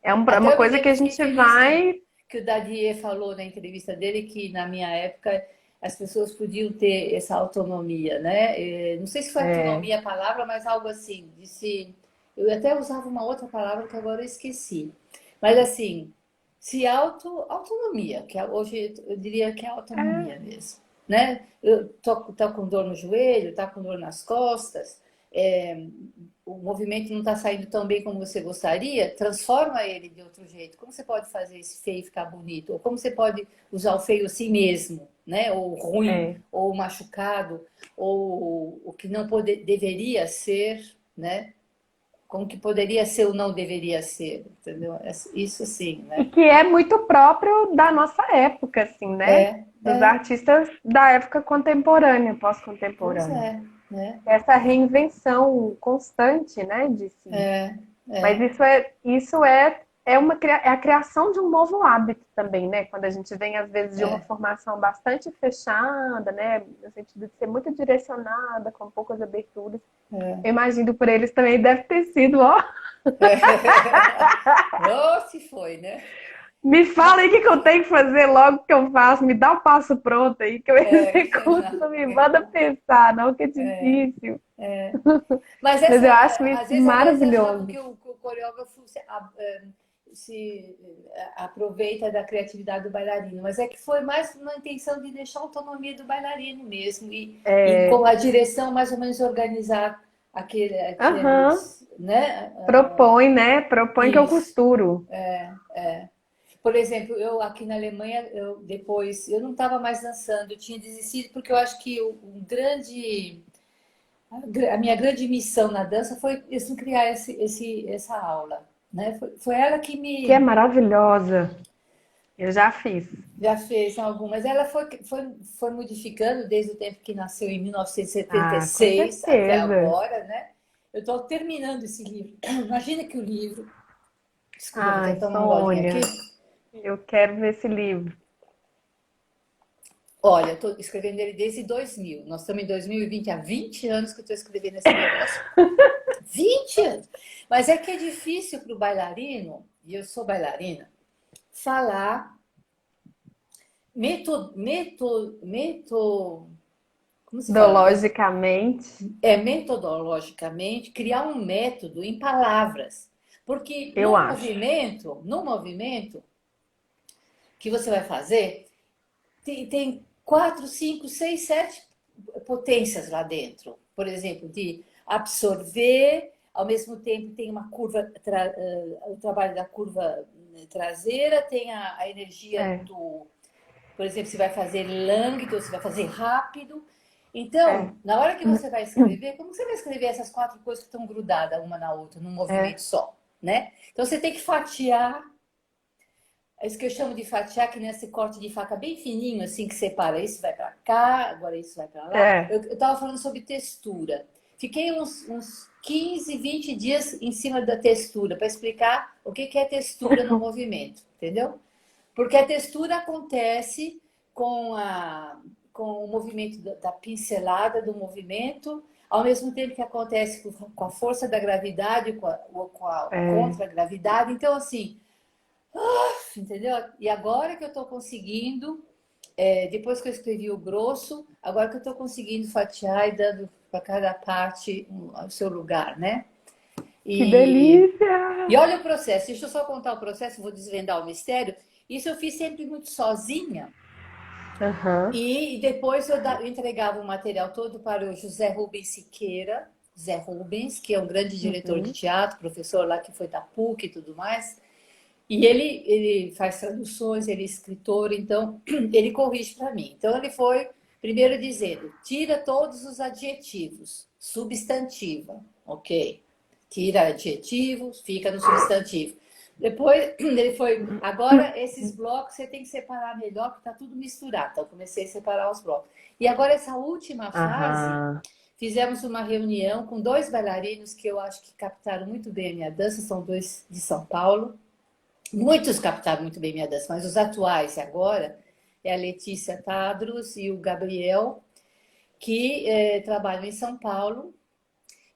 É Até uma eu me coisa que lembro, a fiquei gente feliz vai. que o Dadier falou na entrevista dele que na minha época as pessoas podiam ter essa autonomia, né? Não sei se foi É, autonomia a palavra, mas algo assim. Disse, eu até usava uma outra palavra que agora eu esqueci. Mas assim, se autonomia, hoje eu diria que é é, autonomia mesmo, né? Eu tô com dor no joelho, tá com dor nas costas, é, o movimento não está saindo tão bem como você gostaria, transforma ele de outro jeito. Como você pode fazer esse feio ficar bonito? Ou como você pode usar o feio assim mesmo, né? Ou ruim, É. ou machucado, ou o que não deveria ser, né? Como que poderia ser ou não deveria ser, entendeu? Isso sim, E né? que é muito próprio da nossa época, assim, né? Dos É, artistas da época contemporânea, pois pós-contemporânea. é, né? Essa reinvenção constante, né, de si. É, Mas é, é a criação de um novo hábito também, né? Quando a gente vem, às vezes, de uma é. formação bastante fechada, né? No sentido de ser muito direcionada, com poucas aberturas. Eu imagino por eles também deve ter sido, ó. Oh, se foi, né? Me fala aí o que eu tenho que fazer logo que eu faço. Me dá o passo pronto aí que eu executo. Não me manda pensar, não, que é difícil. Mas Mas essa, eu acho isso às vezes a dança joga maravilhoso. que o coreógrafo aproveita da criatividade do bailarino, mas é que foi mais uma intenção de deixar a autonomia do bailarino mesmo e com É, a direção mais ou menos organizar aham. aqueles, né? Propõe, né? Propõe que eu Isso. costuro. Por exemplo, eu aqui na Alemanha, eu não estava mais dançando, eu tinha desistido porque eu acho que a minha grande missão na dança foi assim, criar essa aula, né? Foi ela que Que é me maravilhosa. Eu já fiz. já fez algumas. Ela foi modificando desde o tempo que nasceu em Ah, com 1976 até certeza. agora, né? Eu estou terminando esse livro. Imagina que o livro. Desculpa, vou Ai, tentar tomar um golinho aqui. Sônia, eu quero ver esse livro. Olha, eu estou escrevendo ele desde 2000. Nós estamos em 2020, há 20 anos que eu estou escrevendo esse negócio. 20 anos! Mas é que é difícil para o bailarino, e eu sou bailarina, falar como se fala? Ideologicamente, Metodologicamente, criar um método em palavras. Porque eu acho. no movimento que você vai fazer, tem 4, 5, 6, 7 potências lá dentro. Por exemplo, de absorver, ao mesmo tempo tem uma curva, o trabalho da curva traseira, tem a energia É, por exemplo, você vai fazer lânguido, você vai fazer rápido. é, Então, na hora que você vai escrever, como você vai escrever essas 4 coisas que estão grudadas uma na outra, num movimento é. só, né? Então, você tem que fatiar. É isso que eu chamo de fatiar, que nesse corte de faca bem fininho, assim, que separa. Isso vai para cá, agora isso vai para lá. É. Eu estava falando sobre textura. Fiquei uns 15, 20 dias em cima da textura, para explicar o que é textura no movimento, entendeu? Porque a textura acontece com, com o movimento da pincelada do movimento, ao mesmo tempo que acontece com a força da gravidade, com a É. contra-gravidade. Então, assim, entendeu? E agora que eu estou conseguindo, depois que eu escrevi o grosso, agora que eu estou conseguindo fatiar e dando para cada parte o seu lugar, né? Que E, delícia! e olha o processo, deixa eu só contar o processo, vou desvendar o mistério. Isso eu fiz sempre muito sozinha. Aham. E depois eu entregava o material todo para o José Rubens Siqueira, Zé Rubens, que é um grande diretor de Uhum. teatro, professor lá que foi da PUC e tudo mais. E ele faz traduções, ele é escritor, então ele corrige para mim. Então ele foi primeiro dizendo: tira todos os adjetivos, substantiva, ok? Tira adjetivos, fica no substantivo. Depois ele foi, agora esses blocos você tem que separar melhor, porque está tudo misturado. Então comecei a separar os blocos. E agora essa última fase, Aham. fizemos uma reunião com 2 bailarinos que eu acho que captaram muito bem a minha dança, são 2 de São Paulo. Muitos captaram muito bem minha dança, mas os atuais agora é a Letícia Tadros e o Gabriel, que trabalham em São Paulo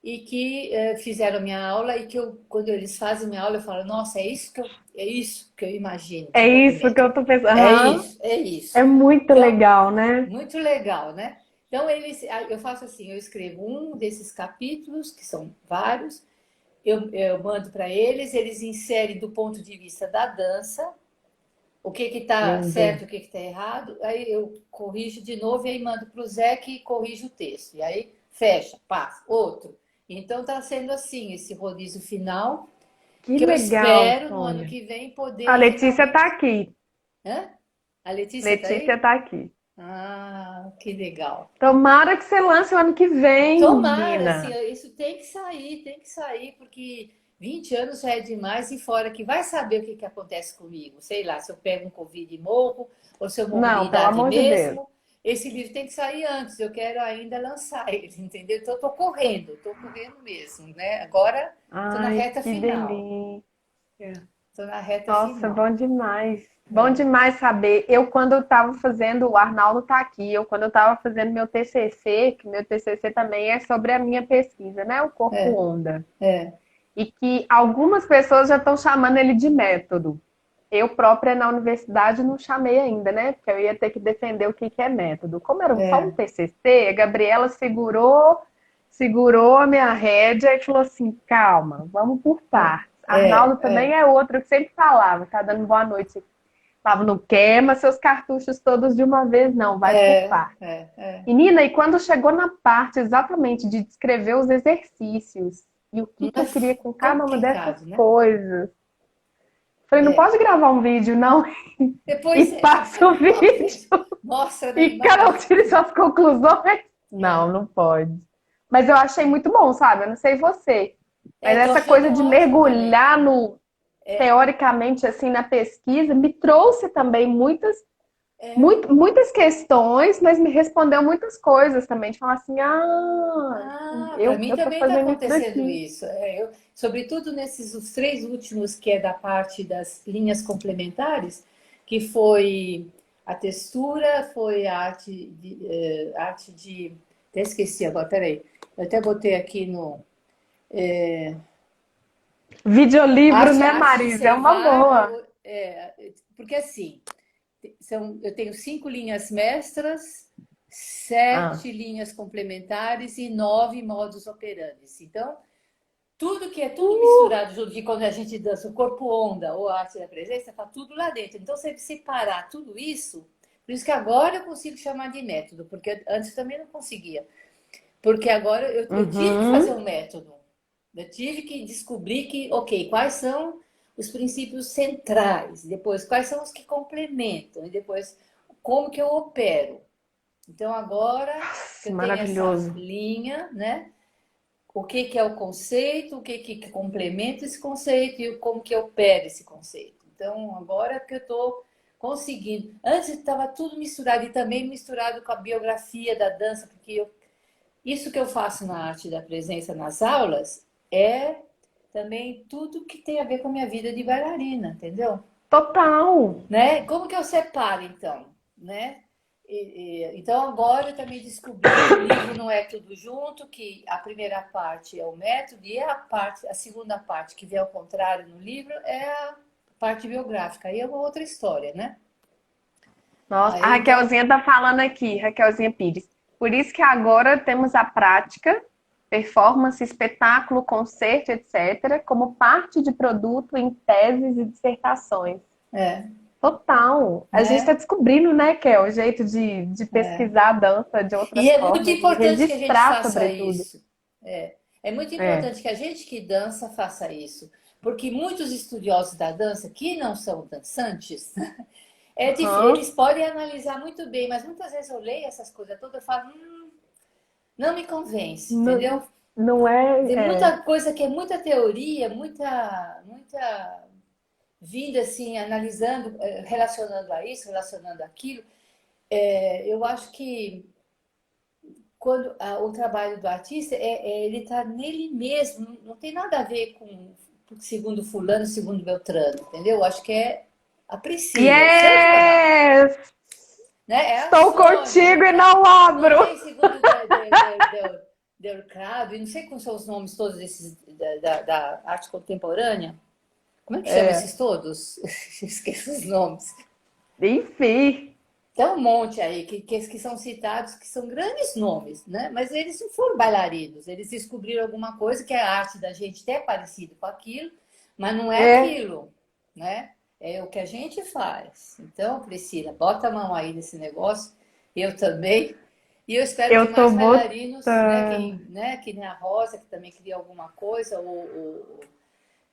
e que fizeram minha aula e que quando eles fazem minha aula, eu falo, nossa, é isso que eu imagino É de isso que movimento. eu tô pensando. É Aham. isso, é É isso. muito Então, legal, né? muito legal, né? Então, eu faço assim, eu escrevo um desses capítulos, que são vários, eu mando para eles, eles inserem do ponto de vista da dança, o que está Lindo. certo, o que está errado, aí eu corrijo de novo e aí mando para o Zé que corrige o texto. E aí fecha, passa, outro. Então está sendo assim, esse rodízio final, Que que eu legal, espero no ano Sônia. que vem A poder Letícia tá finalmente. aqui. Hã? A Letícia está Letícia aí? tá aqui. Ah, que legal. Tomara que você lance o ano que vem, Tomara, assim, menina. isso tem que sair, porque 20 anos já é demais e fora que vai saber o que que acontece comigo. Sei lá, se eu pego um Covid e morro, ou se eu morro de Não, pelo idade amor de Deus. mesmo. Esse livro tem que sair antes, eu quero ainda lançar ele, entendeu? Então, tô correndo mesmo, né? Agora, tô na Ai, reta que final. delícia. Tô na reta Nossa, final. bom demais. Bom É, demais saber. Eu, quando eu estava fazendo, o Arnaldo está aqui, eu, quando eu estava fazendo meu TCC, que meu TCC também é sobre a minha pesquisa, né? O corpo é, onda. é, E que algumas pessoas já estão chamando ele de método. Eu própria na universidade não chamei ainda, né? Porque eu ia ter que defender o que que é método. Como era só um é, TCC, a Gabriela segurou a minha rédea e falou assim: calma, vamos por partes. Arnaldo também é. é outro que sempre falava, tá dando boa noite. Falava, não queima seus cartuchos todos de uma vez, não, vai por partes. É. Menina, e quando chegou na parte exatamente de descrever os exercícios e o que Não que eu queria é com cada uma dessas complicado, né? coisas, falei, não É. pode gravar um vídeo, não, e Depois passa o vídeo mostra na e cada um tire imagem. suas conclusões. Não, É, não pode. Mas eu achei muito bom, sabe? Eu não sei você, mas tô essa achando coisa de ótimo também. mergulhar no teoricamente assim na pesquisa me trouxe também É. muitas questões, mas me respondeu muitas coisas também, de falar assim, Para mim eu tô também está fazendo isso acontecendo daqui. isso. Sobretudo nesses os três últimos, que é da parte das linhas complementares, que foi a textura, foi a arte de. Até esqueci agora, peraí. Eu até botei aqui no. Videolivro, né, Arte de Marisa? É uma seivar, boa. porque assim, eu tenho 5 linhas mestras, Ah, 7 linhas complementares e 9 modus operandi. Então, tudo que é tudo misturado junto, que quando a gente dança o corpo onda ou a arte da presença, tá tudo lá dentro. Então, você separar tudo isso, por isso que agora eu consigo chamar de método, porque antes também não conseguia. Porque agora eu tive que fazer uhum. um método. Eu tive que descobrir que, ok, quais são os princípios centrais, depois quais são os que complementam, e depois como que eu opero. Então, agora que Nossa, eu tenho essa maravilhoso. linha, né? O que que é o conceito, o que que complementa esse conceito e como que eu opero esse conceito. Então, agora que eu estou conseguindo. Antes estava tudo misturado e também misturado com a biografia da dança, porque isso que eu faço na arte da presença nas aulas é também tudo que tem a ver com a minha vida de bailarina, entendeu? Total. Né? Como que eu separo, então? Né? Então, agora eu também descobri que o livro não é tudo junto, que a primeira parte é o método e a segunda parte, que vem ao contrário no livro, é a parte biográfica. Aí é uma outra história, né? Nossa, a Aí, então, Raquelzinha tá falando aqui, Raquelzinha Pires. Por isso que agora temos a prática, performance, espetáculo, concerto, etc., como parte de produto em teses e dissertações. é, Total. A gente está né? descobrindo, né, que é o jeito de pesquisar a dança de E outras é muito formas e importante que a gente registrar, faça sobretudo. isso. É muito É. importante que a gente que dança faça isso. Porque muitos estudiosos da dança que não são dançantes, Aham. eles podem analisar muito bem, mas muitas vezes eu leio essas coisas todas e falo, não me convence, Não, entendeu? não é, Tem muita coisa que é muita teoria, muita vinda assim, analisando, relacionando a isso, relacionando aquilo. Eu acho que quando o trabalho do artista ele está nele mesmo, não tem nada a ver com segundo fulano, segundo Beltrano, entendeu? Acho que é a Priscila, é sensacional, Yes! né? É a Estou Sônia, contigo e não não abro. tem segundo Delcado, e não sei como são os nomes todos desses da arte contemporânea. Como é que chama É. esses todos? Esqueço os nomes. Enfim. Tem um monte aí que são citados, que são grandes nomes, né? Mas eles não foram bailarinos, eles descobriram alguma coisa que a arte da gente até é parecida com aquilo, mas não é É. aquilo, né? É o que a gente faz. Então, Priscila, bota a mão aí nesse negócio, eu também. E eu espero que Eu tô mais bailarinos, botando. que nem a Rosa, que também cria alguma coisa,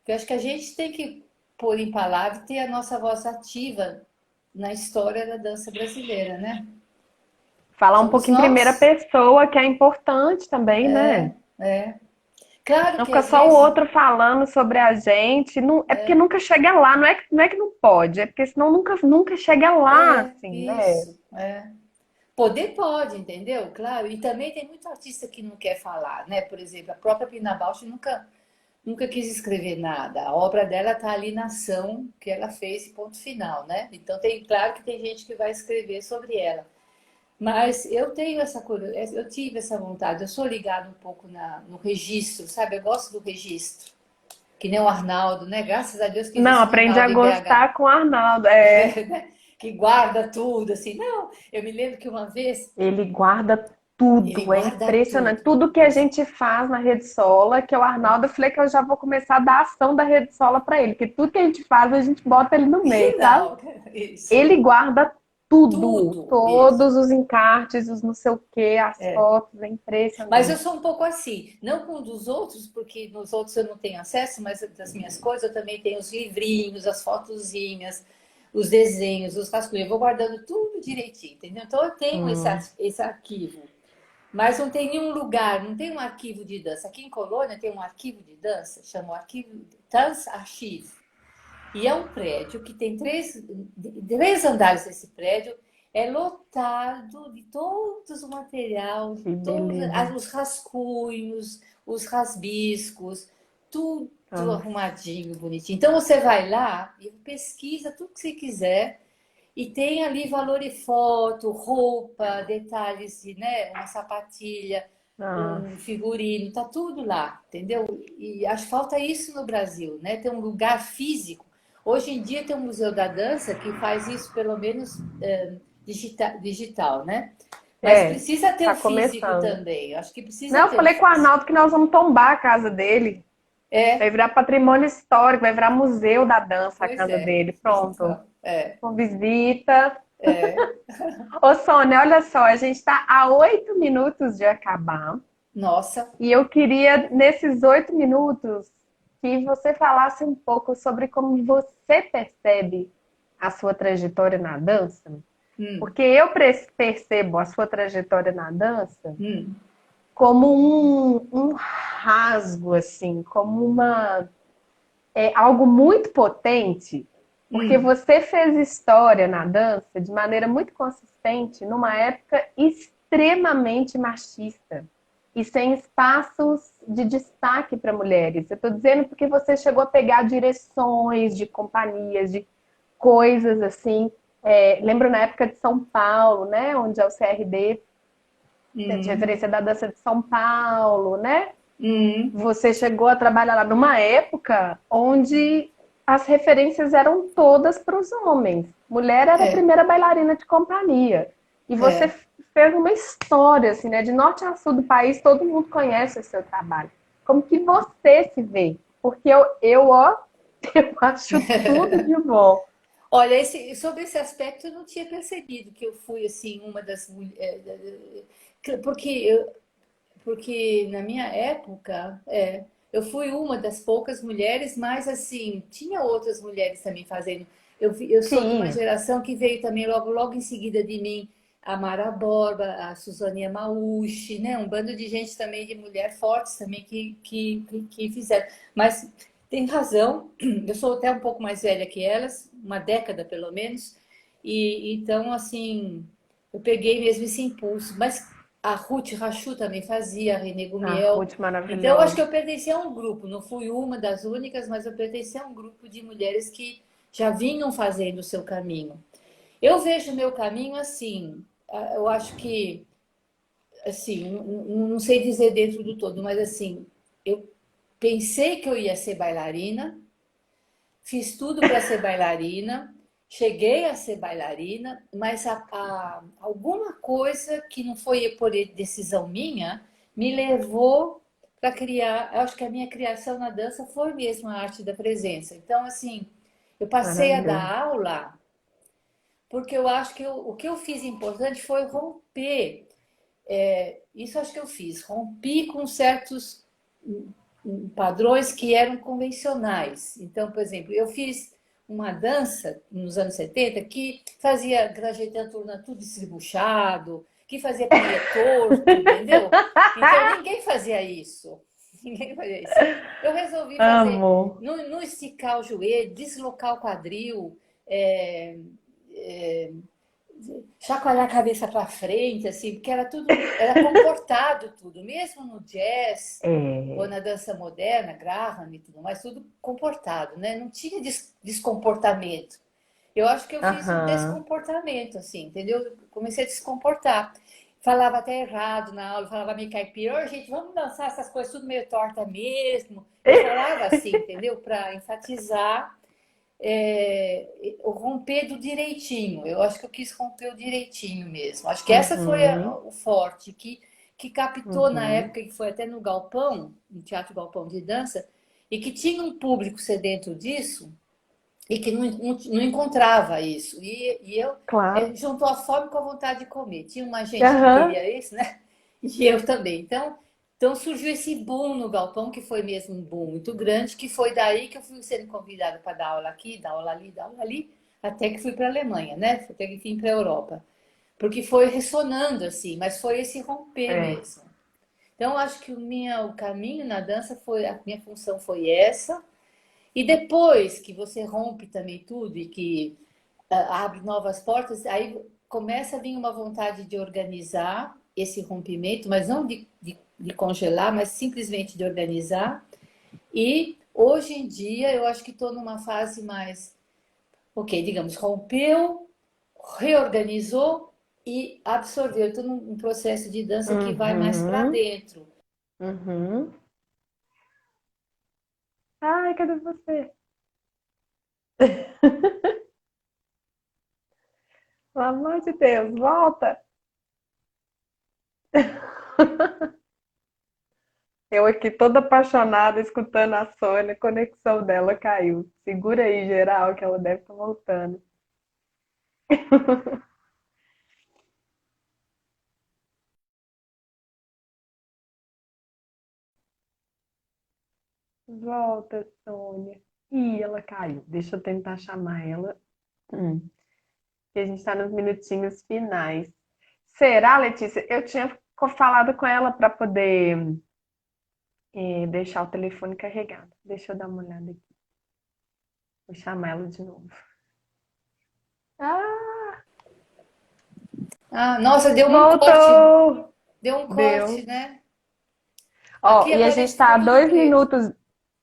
eu acho que a gente tem que pôr em palavras e ter a nossa voz ativa na história da dança brasileira, né? Falar um Somos pouco em primeira nós. pessoa, que é importante também, né? É. Claro Não que fica às só o vezes outro falando sobre a gente. Não, é porque nunca chega lá, não é que não pode, é porque senão nunca chega lá, assim, né? isso. Poder pode, entendeu? Claro. E também tem muito artista que não quer falar, né? Por exemplo, a própria Pina Bausch nunca quis escrever nada. A obra dela está ali na ação que ela fez, ponto final, né? Então claro que tem gente que vai escrever sobre ela. Mas eu tenho eu tive essa vontade. Eu sou ligada um pouco no registro, sabe? Eu gosto do registro. Que nem o Arnaldo, né? Graças a Deus que Não, existe um aprendi a Arnaldo em BH, gostar com o Arnaldo. É, que guarda tudo, assim. Não, eu me lembro que uma vez ele guarda ele tudo, é guarda impressionante. tudo. Tudo que a gente faz na Rede Sola, que é o Arnaldo, eu falei que eu já vou começar a dar ação da Rede Sola para ele, porque tudo que a gente faz, a gente bota ele no meio, sabe? Não, isso. Ele guarda tudo, Tudo, isso. todos os encartes, os não sei o quê, as fotos, é Mas eu impressionante. sou um pouco assim, não com um dos outros, porque nos outros eu não tenho acesso, mas das minhas coisas eu também tenho os livrinhos, as fotozinhas, os desenhos, os rascunhos. Eu vou guardando tudo direitinho, entendeu? Então eu tenho Hum. esse arquivo. Mas não tem nenhum lugar, não tem um arquivo de dança. Aqui em Colônia tem um arquivo de dança, chama o Arquivo Dance Archive. E é um prédio que tem três andares desse prédio, é lotado de todos o material, de Que todos beleza. os rascunhos, os rasbiscos, tudo Nossa. arrumadinho, bonitinho. Então você vai lá e pesquisa tudo que você quiser e tem ali valor e foto, roupa, detalhes de, né, uma sapatilha, um Nossa. figurino, tá tudo lá, entendeu? E acho que falta isso no Brasil, né? Ter um lugar físico. Hoje em dia tem um Museu da Dança que faz isso pelo menos digital, né? Mas É, precisa ter tá o físico começando. também. Eu acho que precisa Não, eu ter o falei com o físico. Arnaldo que nós vamos tombar a casa dele. Vai É, virar patrimônio histórico, vai virar museu da dança a pois casa é. dele. Pronto. Então, Com visita. é. Ô, Sônia, olha só, a gente está a 8 minutos de acabar. Nossa. E eu queria, nesses 8 minutos, que você falasse um pouco sobre como você percebe a sua trajetória na dança. Hum, Porque eu percebo a sua trajetória na dança hum, como um rasgo, assim, como algo muito potente, porque hum, você fez história na dança de maneira muito consistente numa época extremamente machista e sem espaços de destaque para mulheres. Eu estou dizendo porque você chegou a pegar direções de companhias, de coisas assim. Lembro na época de São Paulo, né, onde é o CRD, Centro de hum, Referência da Dança de São Paulo, né? hum. Você chegou a trabalhar lá numa época onde as referências eram todas para os homens. Mulher era a É, primeira bailarina de companhia. E você é. fez uma história, assim, né? De norte a sul do país, todo mundo conhece o seu trabalho. Como que você se vê? Porque ó, eu acho tudo de bom. Olha, sobre esse aspecto eu não tinha percebido que eu fui assim uma das mulheres, porque porque na minha época eu fui uma das poucas mulheres, mas assim tinha outras mulheres também fazendo. Eu sou de uma Tinha. geração que veio também logo em seguida de mim a Mara Borba, a Suzane Yamauchi, né? Um bando de gente também de mulher fortes também que fizeram. Mas tem razão, eu sou até um pouco mais velha que elas, uma década pelo menos, e então assim eu peguei mesmo esse impulso. Mas a Ruth Rachu também fazia, a Renê A Gumiel. Ruth Então eu acho que maravilhosa. eu pertencia a um grupo, não fui uma das únicas, mas eu pertencia a um grupo de mulheres que já vinham fazendo o seu caminho. Eu vejo o meu caminho assim, eu acho que, assim, não sei dizer dentro do todo, mas assim, eu pensei que eu ia ser bailarina, fiz tudo para ser bailarina, cheguei a ser bailarina, mas alguma coisa que não foi por decisão minha me levou para criar. Eu acho que a minha criação na dança foi mesmo a arte da presença. Então, assim, eu passei a Maravilhoso. dar aula porque eu acho que o que eu fiz importante foi romper. Isso acho que eu fiz. Rompi com certos padrões que eram convencionais. Então, por exemplo, eu fiz uma dança nos anos 70 que fazia grajeté turna tudo estribuchado, que fazia plié torto, entendeu? Então, ninguém fazia isso. Ninguém fazia isso. Eu resolvi fazer, Amo. não esticar o joelho, deslocar o quadril, é, é, chacoalhar a cabeça para frente, assim, porque era tudo, era comportado tudo, mesmo no jazz ou É. na dança moderna, Graham e tudo mais, tudo comportado, né? Não tinha descomportamento. Eu acho que eu fiz um Aham. descomportamento, assim, entendeu? Comecei a descomportar. Falava até errado na aula, falava meio caipira, gente, vamos dançar essas coisas tudo meio torta mesmo. Eu falava assim, entendeu? Para enfatizar o romper do direitinho. Eu acho que eu quis romper o direitinho mesmo. Acho que essa foi Uhum. o forte, que captou na Uhum. época que foi até no Galpão, no Teatro Galpão de Dança, e que tinha um público sedento disso e que não encontrava isso. E eu Claro. juntou a fome com a vontade de comer. Tinha uma gente que Aham. queria isso, né? E eu também. Então surgiu esse boom no Galpão, que foi mesmo um boom muito grande, que foi daí que eu fui sendo convidada para dar aula aqui, dar aula ali, dar aula ali, até que fui para a Alemanha, né? Até que fui para a Europa. Porque foi ressonando assim, mas foi esse romper É. mesmo. Então, acho que o caminho na dança foi, a minha função foi essa. E depois que você rompe também tudo e que abre novas portas, aí começa a vir uma vontade de organizar esse rompimento, mas não de congelar, mas simplesmente de organizar. E hoje em dia eu acho que estou numa fase mais, ok, digamos, rompeu, reorganizou e absorveu. Estou num processo de dança que vai mais para Uhum. dentro. Uhum. Ai, cadê você? Pelo amor de Deus, volta! Eu aqui toda apaixonada, escutando a Sônia, a conexão dela caiu. Segura aí, geral, que ela deve estar voltando. Volta, Sônia. Ih, ela caiu. Deixa eu tentar chamar ela. Que a gente está nos minutinhos finais. Será, Letícia? Eu tinha falado com ela para poder deixar o telefone carregado. Deixa eu dar uma olhada aqui. Vou chamar ela de novo. Ah, Ah, nossa, voltou! deu um corte, Deu. né? Ó, Aqui e a agora gente ficou está a tudo dois preto. minutos.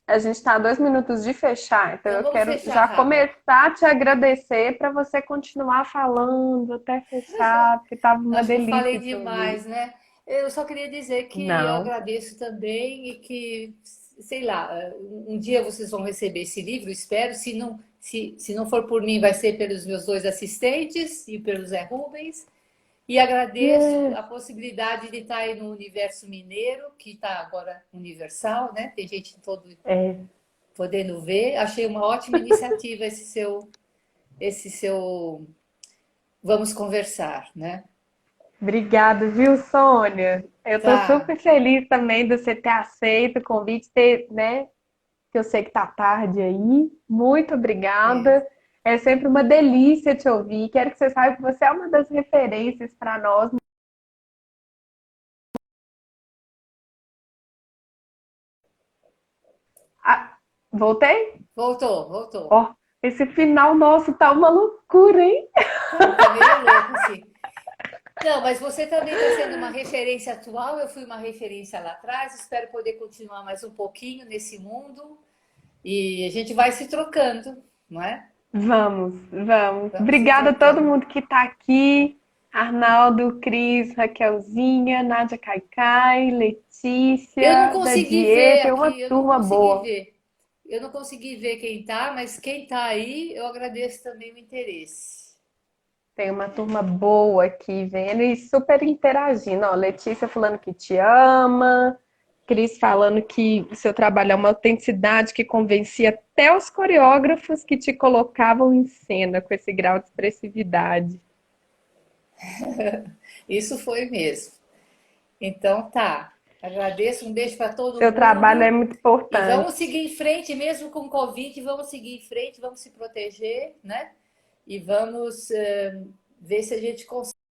A gente está a 2 minutos de fechar, então Então eu vamos quero fechar já rápido. começar a te agradecer para você continuar falando até fechar, porque estava uma Acho que eu falei delícia te ouvir. demais, né? Eu só queria dizer que eu Não, agradeço também e que, sei lá, um dia vocês vão receber esse livro, espero. Se não for por mim, vai ser pelos meus dois assistentes e pelo Zé Rubens. E agradeço yes, a possibilidade de estar aí no universo mineiro, que está agora universal, né? Tem gente todo é. podendo ver. Achei uma ótima iniciativa esse seu vamos conversar, né? Obrigada, viu, Sônia? Eu tô Tá. super feliz também de você ter aceito o convite, ter, né? Que eu sei que tá tarde aí. Muito É. obrigada. É sempre uma delícia te ouvir. Quero que você saiba que você é uma das referências para nós. Ah, voltei? Voltou, voltou. Ó, esse final nosso tá uma loucura, hein? Tá meio louco, assim. Não, mas você também está sendo uma referência atual. Eu fui uma referência lá atrás. Espero poder continuar mais um pouquinho nesse mundo. E a gente vai se trocando, não é? Vamos, vamos. Vamos se Obrigada a todo trocando. mundo que está aqui. Arnaldo, Cris, Raquelzinha, Nádia Caicai, Eu não Letícia, consegui Dadier. ver Tem uma aqui, eu não turma consegui boa. ver. Eu não consegui ver quem tá, mas quem tá aí, eu agradeço também o interesse. Tem uma turma boa aqui vendo e super interagindo. Ó, Letícia falando que te ama. Cris falando que o seu trabalho é uma autenticidade que convencia até os coreógrafos que te colocavam em cena com esse grau de expressividade. Isso foi mesmo. Então tá. Agradeço, um beijo para todo Seu trabalho é mundo. muito E vamos importante. seguir em frente, mesmo com Covid, vamos seguir em frente, vamos se proteger, né? E vamos ver se a gente consegue.